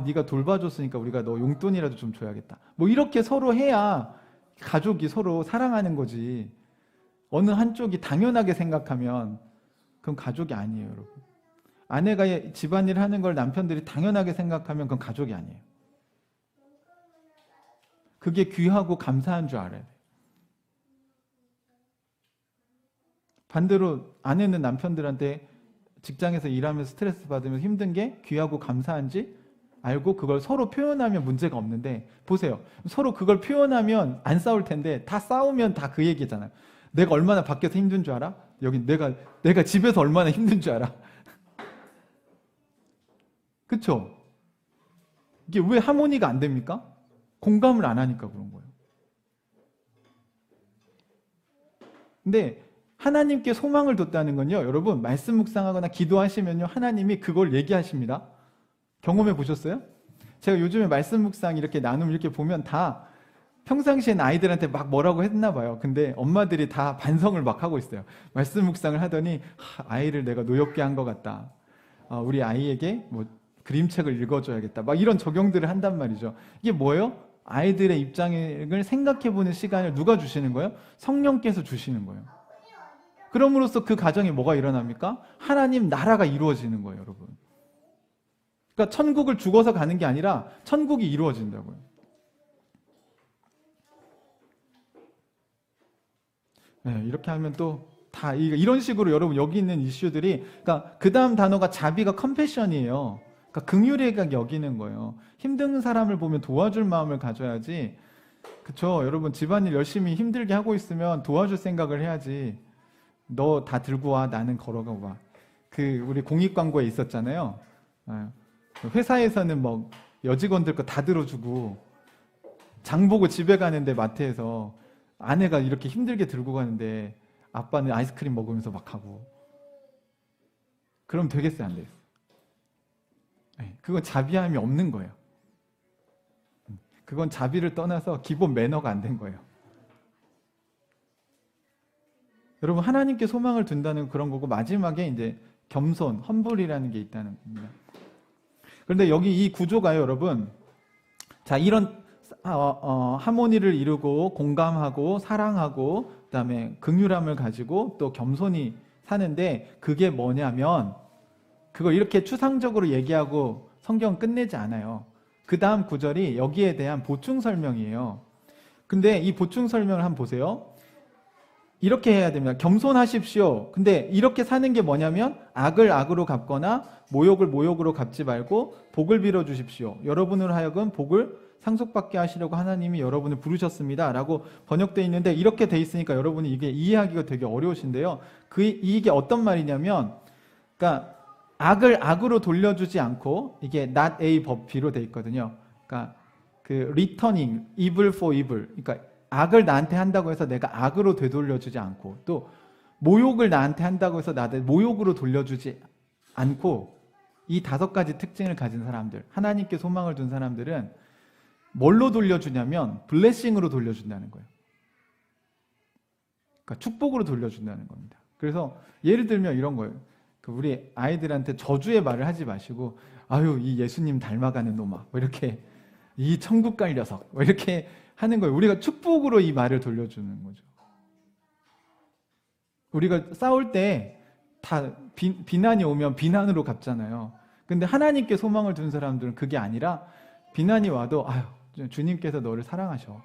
네가 돌봐줬으니까 우리가 너 용돈이라도 좀 줘야겠다. 뭐 이렇게 서로 해야 가족이 서로 사랑하는 거지. 어느 한쪽이 당연하게 생각하면 그건 가족이 아니에요, 여러분. 아내가 집안일 하는 걸 남편들이 당연하게 생각하면 그건 가족이 아니에요. 그게 귀하고 감사한 줄 알아야 돼요. 반대로 아내는 남편들한테 직장에서 일하면서 스트레스 받으면서 힘든 게 귀하고 감사한지 알고 그걸 서로 표현하면 문제가 없는데 보세요. 서로 그걸 표현하면 안 싸울 텐데 다 싸우면 다 그 얘기잖아요. 내가 얼마나 밖에서 힘든 줄 알아? 여기 내가 집에서 얼마나 힘든 줄 알아? 그쵸? 이게 왜 하모니가 안 됩니까? 공감을 안 하니까 그런 거예요. 근데 하나님께 소망을 뒀다는 건요, 여러분 말씀 묵상하거나 기도하시면요 하나님이 그걸 얘기하십니다. 경험해 보셨어요? 제가 요즘에 말씀 묵상 이렇게 나눔 이렇게 보면 다 평상시엔 아이들한테 막 뭐라고 했나 봐요. 근데 엄마들이 다 반성을 막 하고 있어요. 말씀 묵상을 하더니 아이를 내가 노엽게 한 것 같다. 우리 아이에게 뭐 그림책을 읽어줘야겠다. 막 이런 적용들을 한단 말이죠. 이게 뭐예요? 아이들의 입장을 생각해보는 시간을 누가 주시는 거예요? 성령께서 주시는 거예요. 그럼으로써 그 가정에 뭐가 일어납니까? 하나님 나라가 이루어지는 거예요, 여러분. 그러니까 천국을 죽어서 가는 게 아니라 천국이 이루어진다고요. 네, 이렇게 하면 또 다 이런 식으로 여러분 여기 있는 이슈들이 그러니까 그 다음 단어가 자비가 컴패션이에요. 그러니까 긍휼히 여기는 거예요. 힘든 사람을 보면 도와줄 마음을 가져야지. 그쵸? 여러분 집안일 열심히 힘들게 하고 있으면 도와줄 생각을 해야지. 너 다 들고 와, 나는 걸어가고 와. 우리 공익 광고에 있었잖아요. 회사에서는 뭐 여직원들 거 다 들어주고 장 보고 집에 가는데 마트에서 아내가 이렇게 힘들게 들고 가는데 아빠는 아이스크림 먹으면서 막 하고. 그럼 되겠어요, 안 되겠어요? 그건 자비함이 없는 거예요. 그건 자비를 떠나서 기본 매너가 안 된 거예요. 여러분 하나님께 소망을 둔다는 그런 거고 마지막에 이제 겸손, 험불이라는 게 있다는 겁니다. 그런데 여기 이 구조가요, 여러분. 자, 이런 하모니를 이루고 공감하고 사랑하고 그다음에 긍휼함을 가지고 또 겸손히 사는데 그게 뭐냐면 그걸 이렇게 추상적으로 얘기하고 성경은 끝내지 않아요. 그 다음 구절이 여기에 대한 보충 설명이에요. 근데 이 보충 설명을 한번 보세요. 이렇게 해야 됩니다. 겸손하십시오. 근데 이렇게 사는 게 뭐냐면 악을 악으로 갚거나 모욕을 모욕으로 갚지 말고 복을 빌어 주십시오. 여러분을 하여금 복을 상속받게 하시려고 하나님이 여러분을 부르셨습니다. 라고 번역되어 있는데 이렇게 돼 있으니까 여러분이 이게 이해하기가 되게 어려우신데요. 이게 어떤 말이냐면 그러니까 악을 악으로 돌려주지 않고 이게 not A 법 B로 돼 있거든요. 그러니까 returning evil for evil. 그러니까 악을 나한테 한다고 해서 내가 악으로 되돌려주지 않고 또 모욕을 나한테 한다고 해서 나한테 모욕으로 돌려주지 않고 이 5가지 특징을 가진 사람들, 하나님께 소망을 둔 사람들은 뭘로 돌려주냐면 블레싱으로 돌려준다는 거예요. 그러니까 축복으로 돌려준다는 겁니다. 그래서 예를 들면 이런 거예요. 우리 아이들한테 저주의 말을 하지 마시고 아유 이 예수님 닮아가는 놈아 뭐 이렇게 이 천국 갈 녀석 뭐 이렇게 하는 거예요. 우리가 축복으로 이 말을 돌려주는 거죠. 우리가 싸울 때 다 비난이 오면 비난으로 갚잖아요. 근데 하나님께 소망을 둔 사람들은 그게 아니라 비난이 와도 아유 주님께서 너를 사랑하셔.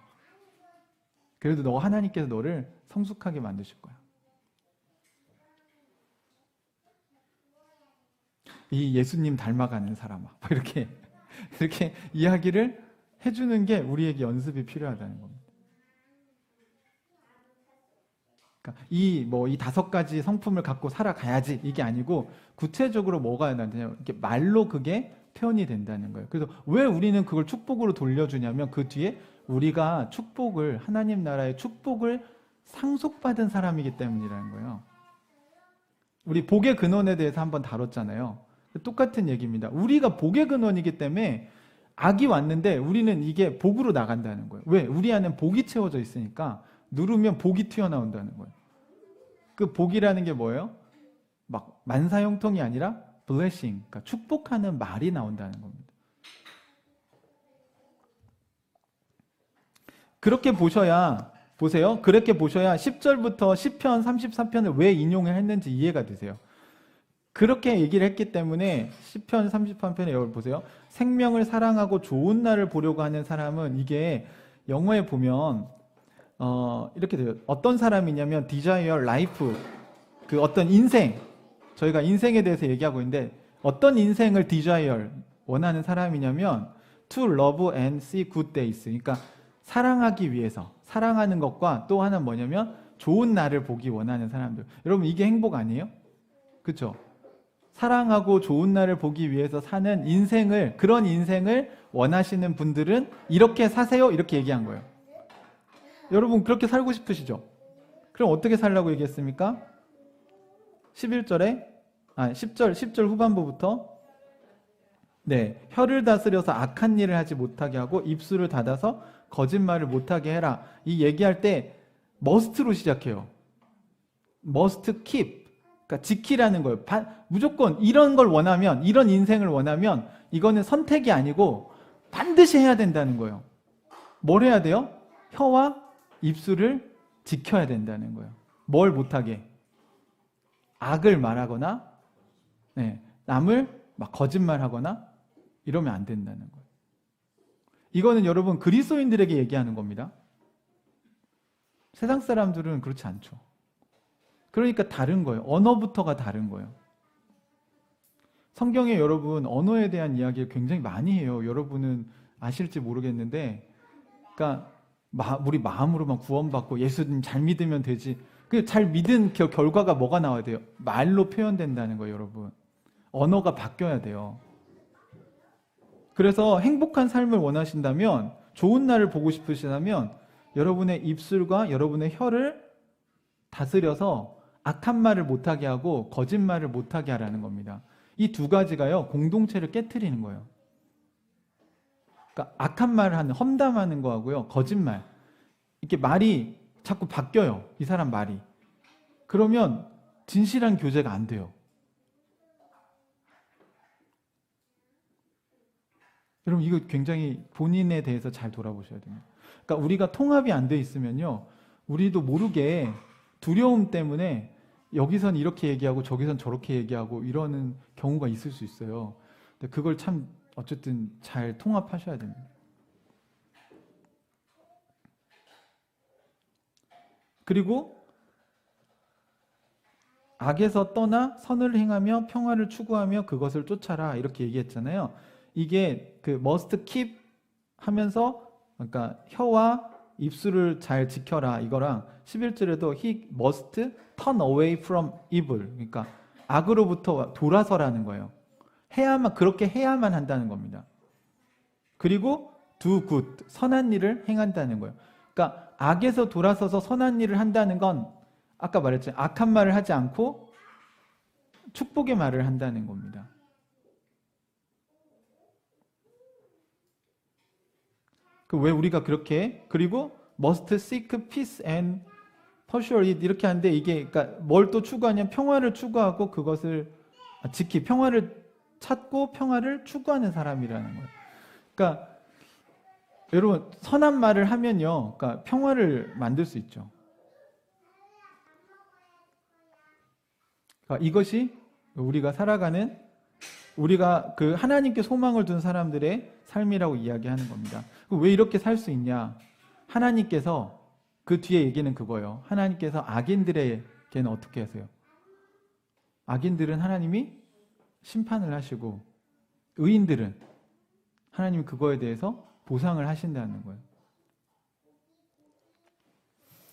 그래도 너 하나님께서 너를 성숙하게 만드실 거야. 이 예수님 닮아가는 사람아 이렇게 이야기를 해주는 게 우리에게 연습이 필요하다는 겁니다. 그러니까 이 5가지 성품을 갖고 살아가야지 이게 아니고 구체적으로 뭐가 나냐면 이렇게 말로 그게 표현이 된다는 거예요. 그래서 왜 우리는 그걸 축복으로 돌려주냐면 그 뒤에 우리가 축복을 하나님 나라의 축복을 상속받은 사람이기 때문이라는 거예요. 우리 복의 근원에 대해서 한번 다뤘잖아요. 똑같은 얘기입니다. 우리가 복의 근원이기 때문에 악이 왔는데 우리는 이게 복으로 나간다는 거예요. 왜? 우리 안에 복이 채워져 있으니까 누르면 복이 튀어나온다는 거예요. 그 복이라는 게 뭐예요? 막 만사형통이 아니라 blessing, 그러니까 축복하는 말이 나온다는 겁니다. 그렇게 보셔야 보세요. 그렇게 보셔야 10절부터 시편 34편을 왜 인용을 했는지 이해가 되세요. 그렇게 얘기를 했기 때문에 시편 33편에 여기 보세요. 생명을 사랑하고 좋은 날을 보려고 하는 사람은 이게 영어에 보면 이렇게 돼요. 어떤 사람이냐면 desire life, 그 어떤 인생, 저희가 인생에 대해서 얘기하고 있는데 어떤 인생을 desire, 원하는 사람이냐면 to love and see good days, 그러니까 사랑하기 위해서, 사랑하는 것과 또 하나는 뭐냐면 좋은 날을 보기 원하는 사람들. 여러분 이게 행복 아니에요? 그렇죠? 사랑하고 좋은 날을 보기 위해서 사는 인생을, 그런 인생을 원하시는 분들은 이렇게 사세요 이렇게 얘기한 거예요. 여러분 그렇게 살고 싶으시죠? 그럼 어떻게 살라고 얘기했습니까? 10절 후반부부터 혀를 다스려서 악한 일을 하지 못하게 하고 입술을 닫아서 거짓말을 못하게 해라. 이 얘기할 때 must로 시작해요. must keep, 그러니까 지키라는 거예요. 무조건 이런 걸 원하면, 이런 인생을 원하면 이거는 선택이 아니고 반드시 해야 된다는 거예요. 뭘 해야 돼요? 혀와 입술을 지켜야 된다는 거예요. 뭘 못하게? 악을 말하거나 남을 막 거짓말하거나 이러면 안 된다는 거예요. 이거는 여러분 그리스도인들에게 얘기하는 겁니다. 세상 사람들은 그렇지 않죠. 그러니까 다른 거예요. 언어부터가 다른 거예요. 성경에 여러분 언어에 대한 이야기를 굉장히 많이 해요. 여러분은 아실지 모르겠는데, 그러니까 우리 마음으로만 구원받고 예수님 잘 믿으면 되지. 그 잘 믿은 결과가 뭐가 나와야 돼요? 말로 표현된다는 거예요, 여러분. 언어가 바뀌어야 돼요. 그래서 행복한 삶을 원하신다면, 좋은 날을 보고 싶으시다면 여러분의 입술과 여러분의 혀를 다스려서 악한 말을 못하게 하고 거짓말을 못하게 하라는 겁니다. 이 2가지가요 공동체를 깨트리는 거예요. 그러니까 악한 말을 하는, 험담하는 거하고요 거짓말, 이렇게 말이 자꾸 바뀌어요. 이 사람 말이. 그러면 진실한 교제가 안 돼요. 여러분 이거 굉장히 본인에 대해서 잘 돌아보셔야 됩니다. 그러니까 우리가 통합이 안 돼 있으면요 우리도 모르게 두려움 때문에 여기선 이렇게 얘기하고 저기선 저렇게 얘기하고 이러는 경우가 있을 수 있어요. 근데 그걸 참 어쨌든 잘 통합하셔야 됩니다. 그리고 악에서 떠나 선을 행하며 평화를 추구하며 그것을 쫓아라 이렇게 얘기했잖아요. 이게 그 must keep 하면서, 그러니까 혀와 입술을 잘 지켜라 이거랑 11절에도 he must turn away from evil, 그러니까 악으로부터 돌아서라는 거예요. 그렇게 해야만 한다는 겁니다. 그리고 do good, 선한 일을 행한다는 거예요. 그러니까 악에서 돌아서서 선한 일을 한다는 건 아까 말했죠. 악한 말을 하지 않고 축복의 말을 한다는 겁니다. 왜 우리가 그렇게, 그리고 must seek peace and pursue it 이렇게 하는데, 이게 그러니까 뭘 또 추구하냐면 평화를 추구하고 그것을 평화를 찾고 평화를 추구하는 사람이라는 거예요. 그러니까 여러분, 선한 말을 하면요, 그러니까 평화를 만들 수 있죠. 그러니까 이것이 우리가 살아가는, 우리가 그 하나님께 소망을 둔 사람들의 삶이라고 이야기하는 겁니다. 왜 이렇게 살 수 있냐? 하나님께서, 그 뒤에 얘기는 그거예요. 하나님께서 악인들에게는 어떻게 하세요? 악인들은 하나님이 심판을 하시고, 의인들은 하나님이 그거에 대해서 보상을 하신다는 거예요.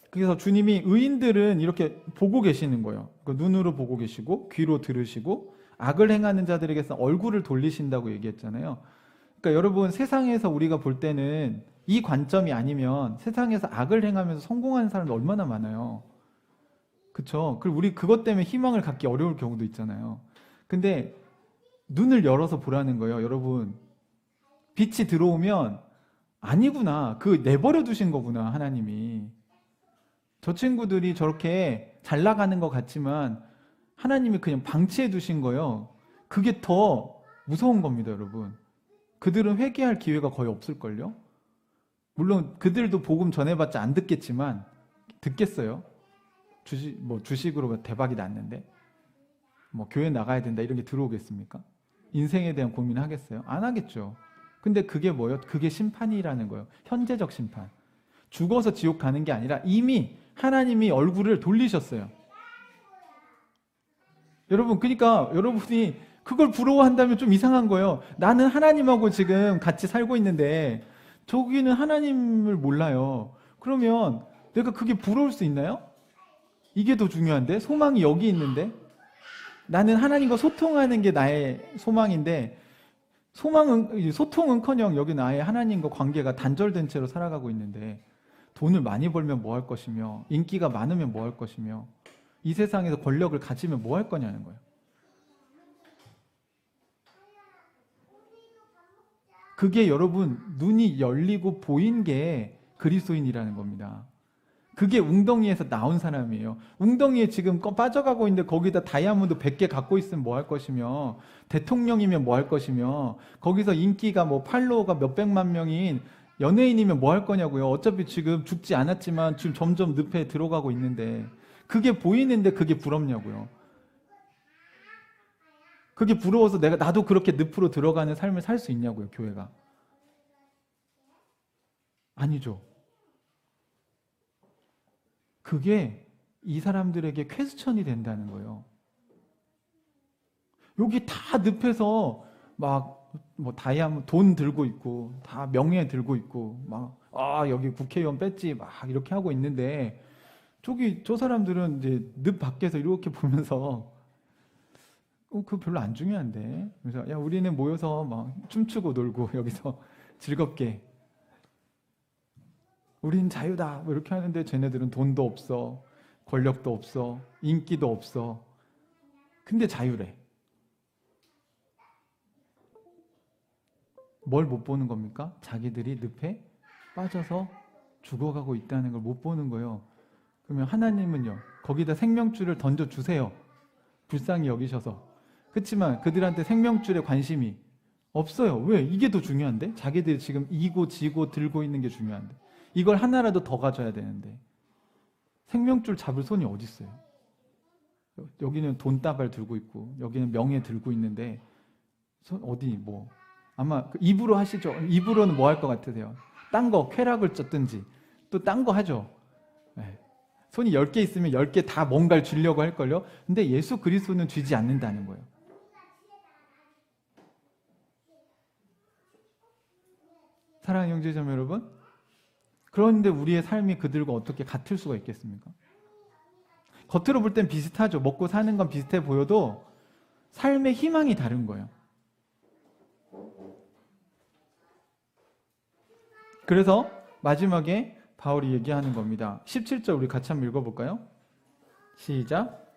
그래서 주님이 의인들은 이렇게 보고 계시는 거예요. 눈으로 보고 계시고 귀로 들으시고 악을 행하는 자들에게서 얼굴을 돌리신다고 얘기했잖아요. 그러니까 여러분, 세상에서 우리가 볼 때는 이 관점이 아니면 세상에서 악을 행하면서 성공하는 사람들 얼마나 많아요. 그렇죠? 그리고 우리 그것 때문에 희망을 갖기 어려울 경우도 있잖아요. 근데 눈을 열어서 보라는 거예요. 여러분, 빛이 들어오면 아니구나, 그 내버려 두신 거구나, 하나님이. 저 친구들이 저렇게 잘 나가는 것 같지만 하나님이 그냥 방치해 두신 거예요. 그게 더 무서운 겁니다, 여러분. 그들은 회개할 기회가 거의 없을걸요? 물론 그들도 복음 전해봤자 안 듣겠지만, 듣겠어요? 주식으로 대박이 났는데 교회 나가야 된다 이런 게 들어오겠습니까? 인생에 대한 고민을 하겠어요? 안 하겠죠. 근데 그게 뭐예요? 그게 심판이라는 거예요. 현재적 심판. 죽어서 지옥 가는 게 아니라 이미 하나님이 얼굴을 돌리셨어요. 여러분, 그러니까 여러분이 그걸 부러워한다면 좀 이상한 거예요. 나는 하나님하고 지금 같이 살고 있는데 저기는 하나님을 몰라요. 그러면 내가 그게 부러울 수 있나요? 이게 더 중요한데? 소망이 여기 있는데? 나는 하나님과 소통하는 게 나의 소망인데, 소통은커녕 여기 나의 하나님과 관계가 단절된 채로 살아가고 있는데, 돈을 많이 벌면 뭐 할 것이며, 인기가 많으면 뭐 할 것이며, 이 세상에서 권력을 가지면 뭐 할 거냐는 거예요. 그게 여러분, 눈이 열리고 보인 게 그리스도인이라는 겁니다. 그게 웅덩이에서 나온 사람이에요. 웅덩이에 지금 빠져가고 있는데 거기다 다이아몬드 100개 갖고 있으면 뭐 할 것이며, 대통령이면 뭐 할 것이며, 거기서 인기가 팔로워가 몇백만 명인 연예인이면 뭐 할 거냐고요. 어차피 지금 죽지 않았지만 지금 점점 늪에 들어가고 있는데, 그게 보이는데 그게 부럽냐고요. 그게 부러워서 나도 그렇게 늪으로 들어가는 삶을 살 수 있냐고요, 교회가. 아니죠. 그게 이 사람들에게 퀘스천이 된다는 거예요. 여기 다 늪에서 다이아몬드 돈 들고 있고, 다 명예 들고 있고, 여기 국회의원 뺐지, 이렇게 하고 있는데, 저 사람들은 이제 늪 밖에서 이렇게 보면서, 그거 별로 안 중요한데. 그래서, 우리는 모여서 춤추고 놀고, 여기서 즐겁게. 우린 자유다. 이렇게 하는데, 쟤네들은 돈도 없어, 권력도 없어, 인기도 없어. 근데 자유래. 뭘 못 보는 겁니까? 자기들이 늪에 빠져서 죽어가고 있다는 걸 못 보는 거예요. 그러면 하나님은요, 거기다 생명줄을 던져주세요. 불쌍히 여기셔서. 그렇지만 그들한테 생명줄에 관심이 없어요. 왜? 이게 더 중요한데? 자기들이 지금 이고 지고 들고 있는 게 중요한데. 이걸 하나라도 더 가져야 되는데. 생명줄 잡을 손이 어디 있어요? 여기는 돈다발 들고 있고, 여기는 명예 들고 있는데, 아마 입으로 하시죠. 입으로는 뭐 할 것 같으세요? 딴 거, 쾌락을 쫓든지, 또 딴 거 하죠. 네. 손이 10개 있으면 10개 다 뭔가를 주려고 할걸요? 근데 예수 그리스도는 쥐지 않는다는 거예요. 사랑하는 형제자매 여러분, 그런데 우리의 삶이 그들과 어떻게 같을 수가 있겠습니까? 겉으로 볼 땐 비슷하죠. 먹고 사는 건 비슷해 보여도 삶의 희망이 다른 거예요. 그래서 마지막에 바울이 얘기하는 겁니다. 17절 우리 같이 한번 읽어볼까요? 시작.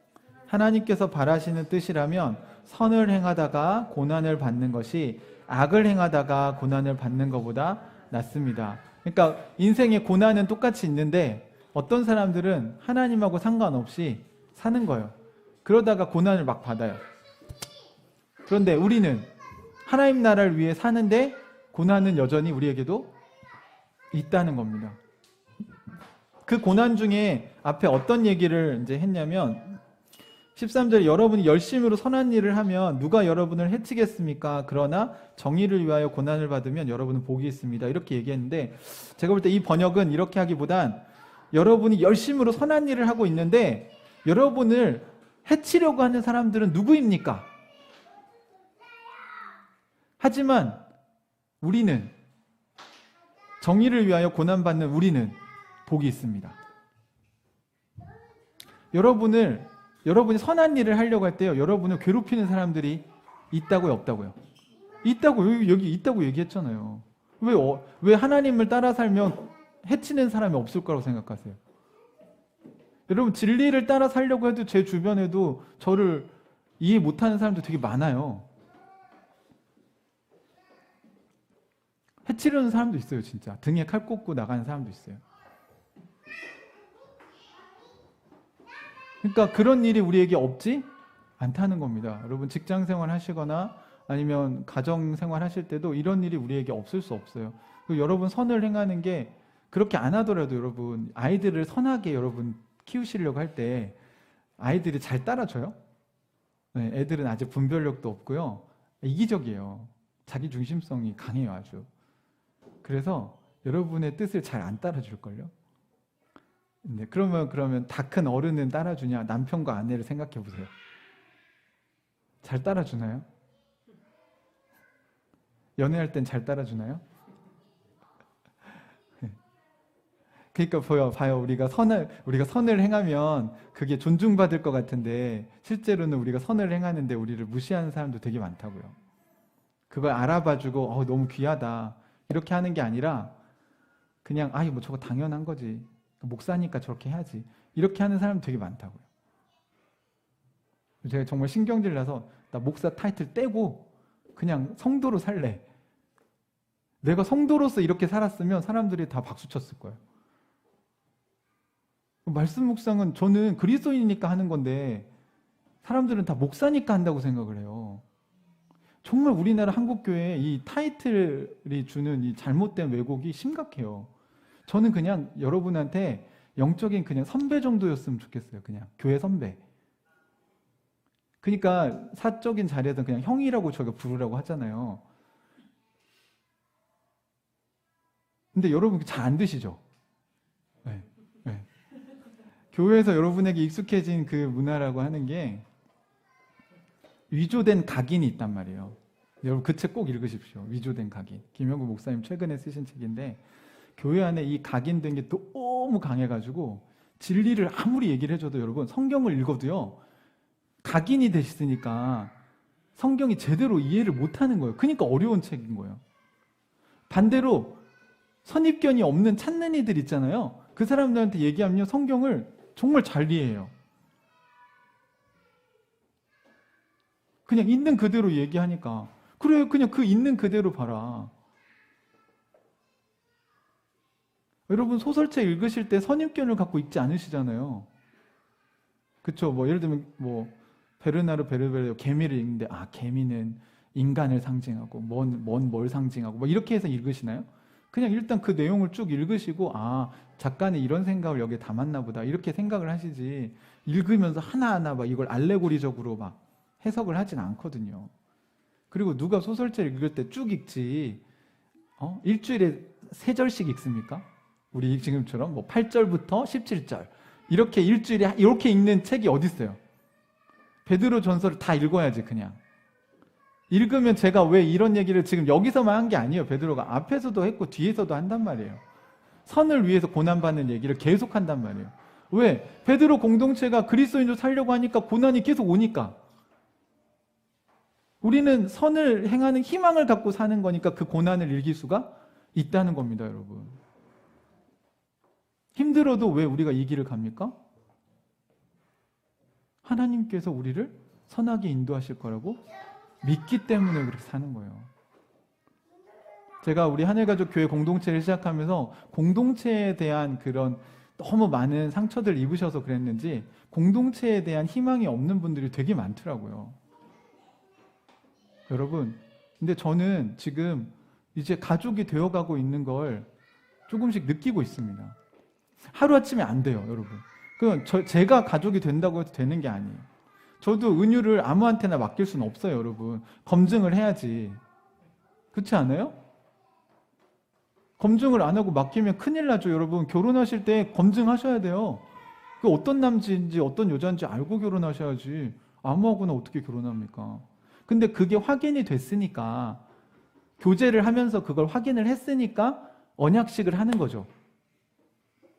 하나님께서 바라시는 뜻이라면 선을 행하다가 고난을 받는 것이 악을 행하다가 고난을 받는 것보다 낫습니다. 그러니까 인생의 고난은 똑같이 있는데 어떤 사람들은 하나님하고 상관없이 사는 거예요. 그러다가 고난을 막 받아요. 그런데 우리는 하나님 나라를 위해 사는데 고난은 여전히 우리에게도 있다는 겁니다. 그 고난 중에 앞에 어떤 얘기를 이제 했냐면 13절에 여러분이 열심으로 선한 일을 하면 누가 여러분을 해치겠습니까? 그러나 정의를 위하여 고난을 받으면 여러분은 복이 있습니다. 이렇게 얘기했는데 제가 볼 때 이 번역은 이렇게 하기보단 여러분이 열심으로 선한 일을 하고 있는데 여러분을 해치려고 하는 사람들은 누구입니까? 하지만 우리는 정의를 위하여 고난받는 우리는 복이 있습니다. 여러분이 선한 일을 하려고 할 때요. 여러분을 괴롭히는 사람들이 있다고요, 없다고요? 있다고 여기 있다고 얘기했잖아요. 왜 하나님을 따라 살면 해치는 사람이 없을 거라고 생각하세요? 여러분 진리를 따라 살려고 해도 제 주변에도 저를 이해 못하는 사람도 되게 많아요. 해치려는 사람도 있어요, 진짜. 등에 칼 꽂고 나가는 사람도 있어요. 그러니까 그런 일이 우리에게 없지 않다는 겁니다. 여러분 직장 생활 하시거나 아니면 가정 생활 하실 때도 이런 일이 우리에게 없을 수 없어요. 그리고 여러분 선을 행하는 게 그렇게 안 하더라도 여러분 아이들을 선하게 여러분 키우시려고 할 때 아이들이 잘 따라줘요? 네, 애들은 아직 분별력도 없고요. 이기적이에요. 자기 중심성이 강해요, 아주. 그래서 여러분의 뜻을 잘 안 따라줄걸요? 네, 그러면 다 큰 어른은 따라주냐? 남편과 아내를 생각해 보세요. 잘 따라주나요? 연애할 땐 잘 따라주나요? 그러니까 봐요. 우리가 선을 행하면 그게 존중받을 것 같은데 실제로는 우리가 선을 행하는데 우리를 무시하는 사람도 되게 많다고요. 그걸 알아봐주고 너무 귀하다 이렇게 하는 게 아니라 그냥 뭐 저거 당연한 거지. 목사니까 저렇게 해야지. 이렇게 하는 사람 되게 많다고요. 제가 정말 신경질 나서 나 목사 타이틀 떼고 그냥 성도로 살래. 내가 성도로서 이렇게 살았으면 사람들이 다 박수 쳤을 거예요. 말씀 묵상은 저는 그리스도인이니까 하는 건데 사람들은 다 목사니까 한다고 생각을 해요. 정말 우리나라 한국교회에 이 타이틀이 주는 이 잘못된 왜곡이 심각해요. 저는 그냥 여러분한테 영적인 그냥 선배 정도였으면 좋겠어요. 그냥 교회 선배. 그러니까 사적인 자리에서 그냥 형이라고 저가 부르라고 하잖아요. 근데 여러분 잘 안 드시죠? 네. 교회에서 여러분에게 익숙해진 그 문화라고 하는 게 위조된 각인이 있단 말이에요. 여러분 그 책 꼭 읽으십시오. 위조된 각인. 김영구 목사님 최근에 쓰신 책인데 교회 안에 이 각인된 게 너무 강해가지고 진리를 아무리 얘기를 해줘도 여러분 성경을 읽어도요 각인이 되시니까 성경이 제대로 이해를 못하는 거예요. 그러니까 어려운 책인 거예요. 반대로 선입견이 없는 찾는 이들 있잖아요. 그 사람들한테 얘기하면 성경을 정말 잘 이해해요. 그냥 있는 그대로 얘기하니까 그래 그냥 그 있는 그대로 봐라. 여러분 소설책 읽으실 때 선입견을 갖고 읽지 않으시잖아요. 그쵸? 예를 들면 베르나르 베르베르 개미를 읽는데 개미는 인간을 상징하고 뭘 상징하고 이렇게 해서 읽으시나요? 그냥 일단 그 내용을 쭉 읽으시고 작가는 이런 생각을 여기에 담았나 보다 이렇게 생각을 하시지 읽으면서 하나하나 이걸 알레고리적으로 해석을 하진 않거든요. 그리고 누가 소설책 읽을 때 쭉 읽지 일주일에 3절씩 읽습니까? 우리 지금처럼 8절부터 17절 이렇게 일주일에 이렇게 읽는 책이 어디 있어요? 베드로 전서를 다 읽어야지. 그냥 읽으면 제가 왜 이런 얘기를 지금 여기서만 한 게 아니에요. 베드로가 앞에서도 했고 뒤에서도 한단 말이에요. 선을 위해서 고난받는 얘기를 계속 한단 말이에요. 왜? 베드로 공동체가 그리스도인으로 살려고 하니까 고난이 계속 오니까. 우리는 선을 행하는 희망을 갖고 사는 거니까 그 고난을 이길 수가 있다는 겁니다, 여러분. 힘들어도 왜 우리가 이 길을 갑니까? 하나님께서 우리를 선하게 인도하실 거라고 믿기 때문에 그렇게 사는 거예요. 제가 우리 하늘가족 교회 공동체를 시작하면서 공동체에 대한 그런 너무 많은 상처들 입으셔서 그랬는지 공동체에 대한 희망이 없는 분들이 되게 많더라고요. 여러분, 근데 저는 지금 이제 가족이 되어가고 있는 걸 조금씩 느끼고 있습니다. 하루아침에 안 돼요, 여러분. 제가 가족이 된다고 해서 되는 게 아니에요. 저도 은유를 아무한테나 맡길 수는 없어요, 여러분. 검증을 해야지. 그렇지 않아요? 검증을 안 하고 맡기면 큰일 나죠, 여러분. 결혼하실 때 검증하셔야 돼요. 그 어떤 남자인지 어떤 여자인지 알고 결혼하셔야지. 아무하고나 어떻게 결혼합니까? 근데 그게 확인이 됐으니까, 교제를 하면서 그걸 확인을 했으니까 언약식을 하는 거죠.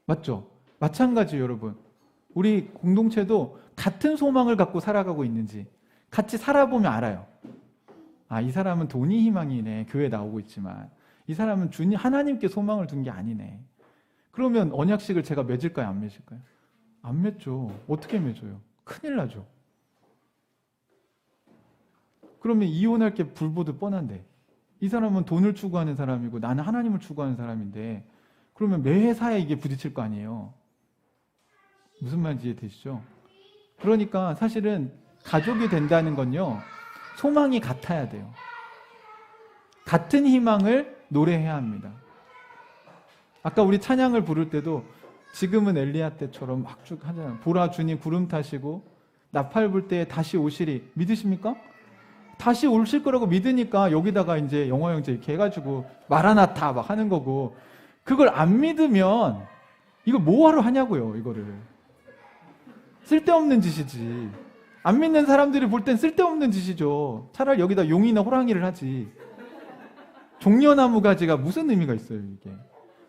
맞죠? 마찬가지예요, 여러분. 우리 공동체도 같은 소망을 갖고 살아가고 있는지 같이 살아보면 알아요. 아, 이 사람은 돈이 희망이네. 교회 나오고 있지만. 이 사람은 주님, 하나님께 소망을 둔 게 아니네. 그러면 언약식을 제가 맺을까요? 안 맺을까요? 안 맺죠. 어떻게 맺어요? 큰일 나죠. 그러면 이혼할 게 불보듯 뻔한데, 이 사람은 돈을 추구하는 사람이고 나는 하나님을 추구하는 사람인데, 그러면 매사에 이게 부딪힐 거 아니에요. 무슨 말인지 이해되시죠? 그러니까 사실은 가족이 된다는 건요, 소망이 같아야 돼요. 같은 희망을 노래해야 합니다. 아까 우리 찬양을 부를 때도 지금은 엘리야 때처럼 막 쭉 하잖아요. 보라 주님 구름 타시고 나팔 불 때 다시 오시리. 믿으십니까? 다시 오실 거라고 믿으니까 여기다가 이제 영어 형제 이렇게 해가지고 마라나타 막 하는 거고, 그걸 안 믿으면 이거 뭐하러 하냐고요, 이거를. 쓸데없는 짓이지. 안 믿는 사람들이 볼 땐 쓸데없는 짓이죠. 차라리 여기다 용이나 호랑이를 하지. 종려나무 가지가 무슨 의미가 있어요, 이게.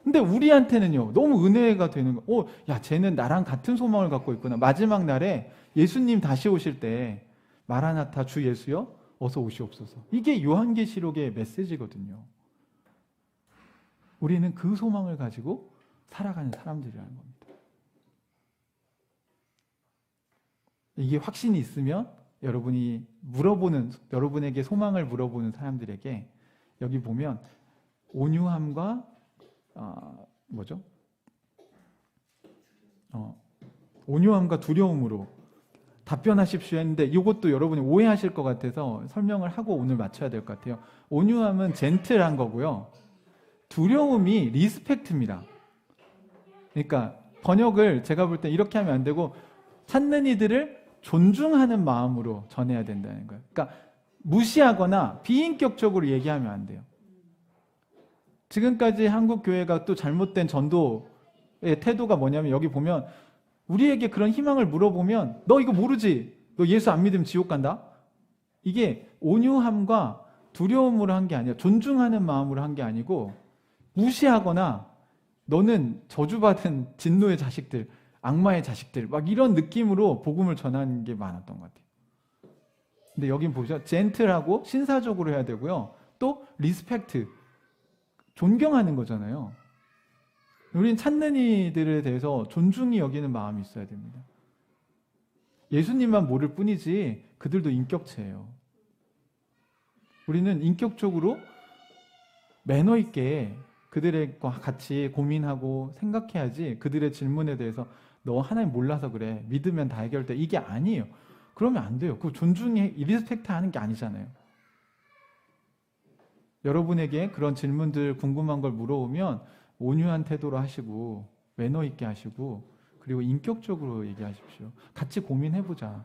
근데 우리한테는요, 너무 은혜가 되는 거. 야, 쟤는 나랑 같은 소망을 갖고 있구나. 마지막 날에 예수님 다시 오실 때 마라나타 주 예수여 어서 오시옵소서. 이게 요한계시록의 메시지거든요. 우리는 그 소망을 가지고 살아가는 사람들이라는 겁니다. 이게 확신이 있으면 여러분에게 소망을 물어보는 사람들에게 여기 보면 온유함과 온유함과 두려움으로 답변하십시오 했는데, 이것도 여러분이 오해하실 것 같아서 설명을 하고 오늘 마쳐야 될 것 같아요. 온유함은 젠틀한 거고요. 두려움이 리스펙트입니다. 그러니까 번역을 제가 볼 때 이렇게 하면 안 되고, 찾는 이들을 존중하는 마음으로 전해야 된다는 거예요. 그러니까 무시하거나 비인격적으로 얘기하면 안 돼요. 지금까지 한국 교회가 또 잘못된 전도의 태도가 뭐냐면, 여기 보면 우리에게 그런 희망을 물어보면 너 이거 모르지? 너 예수 안 믿으면 지옥 간다? 이게 온유함과 두려움으로 한 게 아니라 존중하는 마음으로 한 게 아니고, 무시하거나 너는 저주받은 진노의 자식들, 악마의 자식들 막 이런 느낌으로 복음을 전하는 게 많았던 것 같아요. 근데 여긴 보죠. 젠틀하고 신사적으로 해야 되고요. 또 리스펙트, 존경하는 거잖아요. 우리는 찾는 이들에 대해서 존중히 여기는 마음이 있어야 됩니다. 예수님만 모를 뿐이지 그들도 인격체예요. 우리는 인격적으로 매너 있게 그들과 같이 고민하고 생각해야지, 그들의 질문에 대해서 너 하나님 몰라서 그래, 믿으면 다 해결돼, 이게 아니에요. 그러면 안 돼요. 그 존중해, 리스펙트 하는 게 아니잖아요. 여러분에게 그런 질문들, 궁금한 걸 물어오면 온유한 태도로 하시고 매너 있게 하시고, 그리고 인격적으로 얘기하십시오. 같이 고민해보자.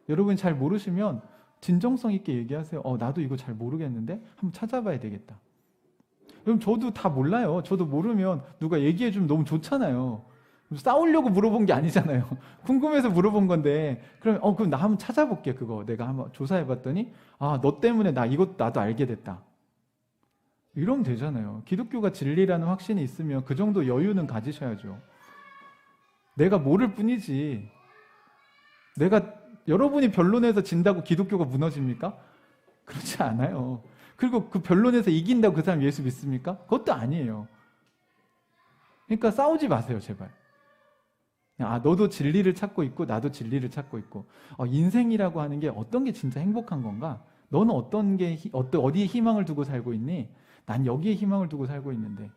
여러분이 잘 모르시면 진정성 있게 얘기하세요. 나도 이거 잘 모르겠는데 한번 찾아봐야 되겠다. 여러분, 저도 다 몰라요. 저도 모르면 누가 얘기해주면 너무 좋잖아요. 싸우려고 물어본 게 아니잖아요. 궁금해서 물어본 건데, 그럼 나 한번 찾아볼게. 그거 내가 한번 조사해봤더니 너 때문에 나도 알게 됐다. 이러면 되잖아요. 기독교가 진리라는 확신이 있으면 그 정도 여유는 가지셔야죠. 내가 모를 뿐이지, 여러분이 변론에서 진다고 기독교가 무너집니까? 그렇지 않아요. 그리고 그 변론에서 이긴다고 그 사람 예수 믿습니까? 그것도 아니에요. 그러니까 싸우지 마세요, 제발. 너도 진리를 찾고 있고 나도 진리를 찾고 있고, 인생이라고 하는 게 어떤 게 진짜 행복한 건가? 너는 어디에 희망을 두고 살고 있니? 난 여기에 희망을 두고 살고 있는데.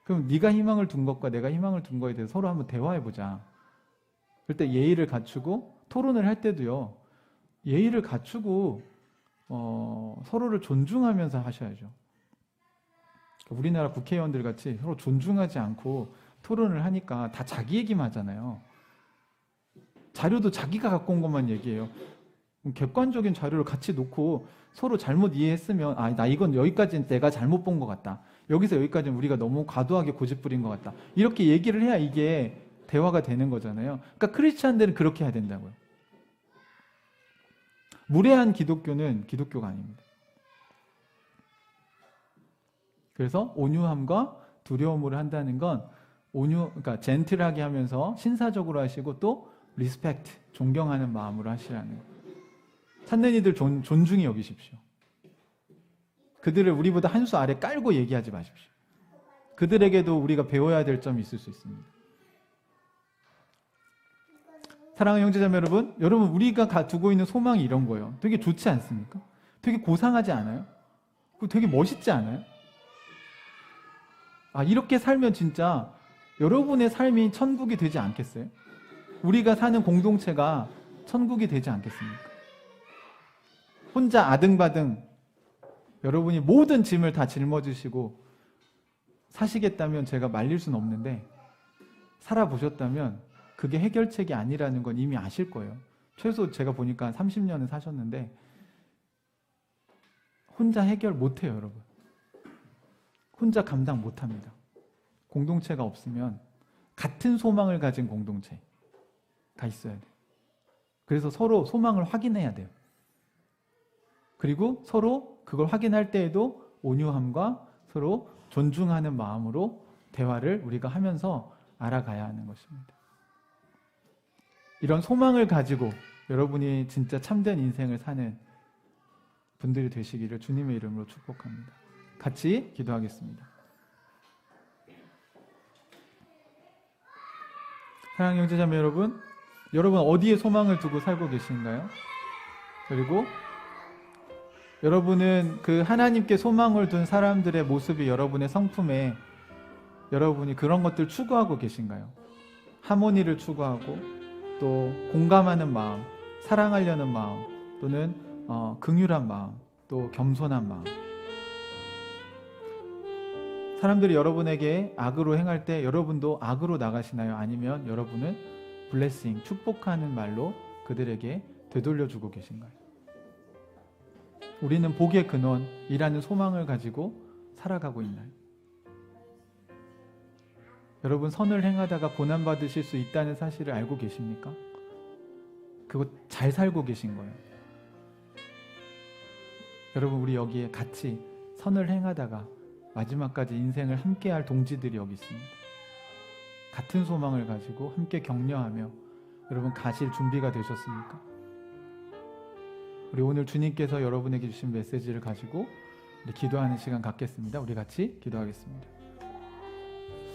그럼 네가 희망을 둔 것과 내가 희망을 둔 거에 대해서 서로 한번 대화해보자. 그럴 때 예의를 갖추고 토론을 할 때도요. 예의를 갖추고 서로를 존중하면서 하셔야죠. 우리나라 국회의원들 같이 서로 존중하지 않고 토론을 하니까 다 자기 얘기만 하잖아요. 자료도 자기가 갖고 온 것만 얘기해요. 객관적인 자료를 같이 놓고 서로 잘못 이해했으면 나 이건 여기까지는 내가 잘못 본 것 같다. 여기서 여기까지는 우리가 너무 과도하게 고집부린 것 같다. 이렇게 얘기를 해야 이게 대화가 되는 거잖아요. 그러니까 크리스찬들은 그렇게 해야 된다고요. 무례한 기독교는 기독교가 아닙니다. 그래서 온유함과 두려움으로 한다는 건 그러니까 젠틀하게 하면서 신사적으로 하시고 또 리스펙트, 존경하는 마음으로 하시라는 거예요. 찾는 이들 존중히 여기십시오. 그들을 우리보다 한 수 아래 깔고 얘기하지 마십시오. 그들에게도 우리가 배워야 될 점이 있을 수 있습니다. 사랑하는 형제자매 여러분 우리가 두고 있는 소망이 이런 거예요. 되게 좋지 않습니까? 되게 고상하지 않아요? 되게 멋있지 않아요? 이렇게 살면 진짜 여러분의 삶이 천국이 되지 않겠어요? 우리가 사는 공동체가 천국이 되지 않겠습니까? 혼자 아등바등 여러분이 모든 짐을 다 짊어지시고 사시겠다면 제가 말릴 수는 없는데 살아보셨다면 그게 해결책이 아니라는 건 이미 아실 거예요. 최소 제가 보니까 30년은 사셨는데 혼자 해결 못해요, 여러분. 혼자 감당 못합니다. 공동체가 없으면 같은 소망을 가진 공동체가 있어야 돼요. 그래서 서로 소망을 확인해야 돼요. 그리고 서로 그걸 확인할 때에도 온유함과 서로 존중하는 마음으로 대화를 우리가 하면서 알아가야 하는 것입니다. 이런 소망을 가지고 여러분이 진짜 참된 인생을 사는 분들이 되시기를 주님의 이름으로 축복합니다. 같이 기도하겠습니다. 사랑하는 형제자매 여러분 어디에 소망을 두고 살고 계신가요? 그리고 여러분은 그 하나님께 소망을 둔 사람들의 모습이 여러분의 성품에 여러분이 그런 것들 추구하고 계신가요? 하모니를 추구하고 또 공감하는 마음, 사랑하려는 마음, 또는 긍휼한 마음, 또 겸손한 마음. 사람들이 여러분에게 악으로 행할 때 여러분도 악으로 나가시나요? 아니면 여러분은 블레싱, 축복하는 말로 그들에게 되돌려주고 계신가요? 우리는 복의 근원이라는 소망을 가지고 살아가고 있나요? 여러분 선을 행하다가 고난받으실 수 있다는 사실을 알고 계십니까? 그거 잘 살고 계신 거예요. 여러분 우리 여기에 같이 선을 행하다가 마지막까지 인생을 함께할 동지들이 여기 있습니다. 같은 소망을 가지고 함께 격려하며 여러분 가실 준비가 되셨습니까? 우리 오늘 주님께서 여러분에게 주신 메시지를 가지고 우리 기도하는 시간 갖겠습니다. 우리 같이 기도하겠습니다.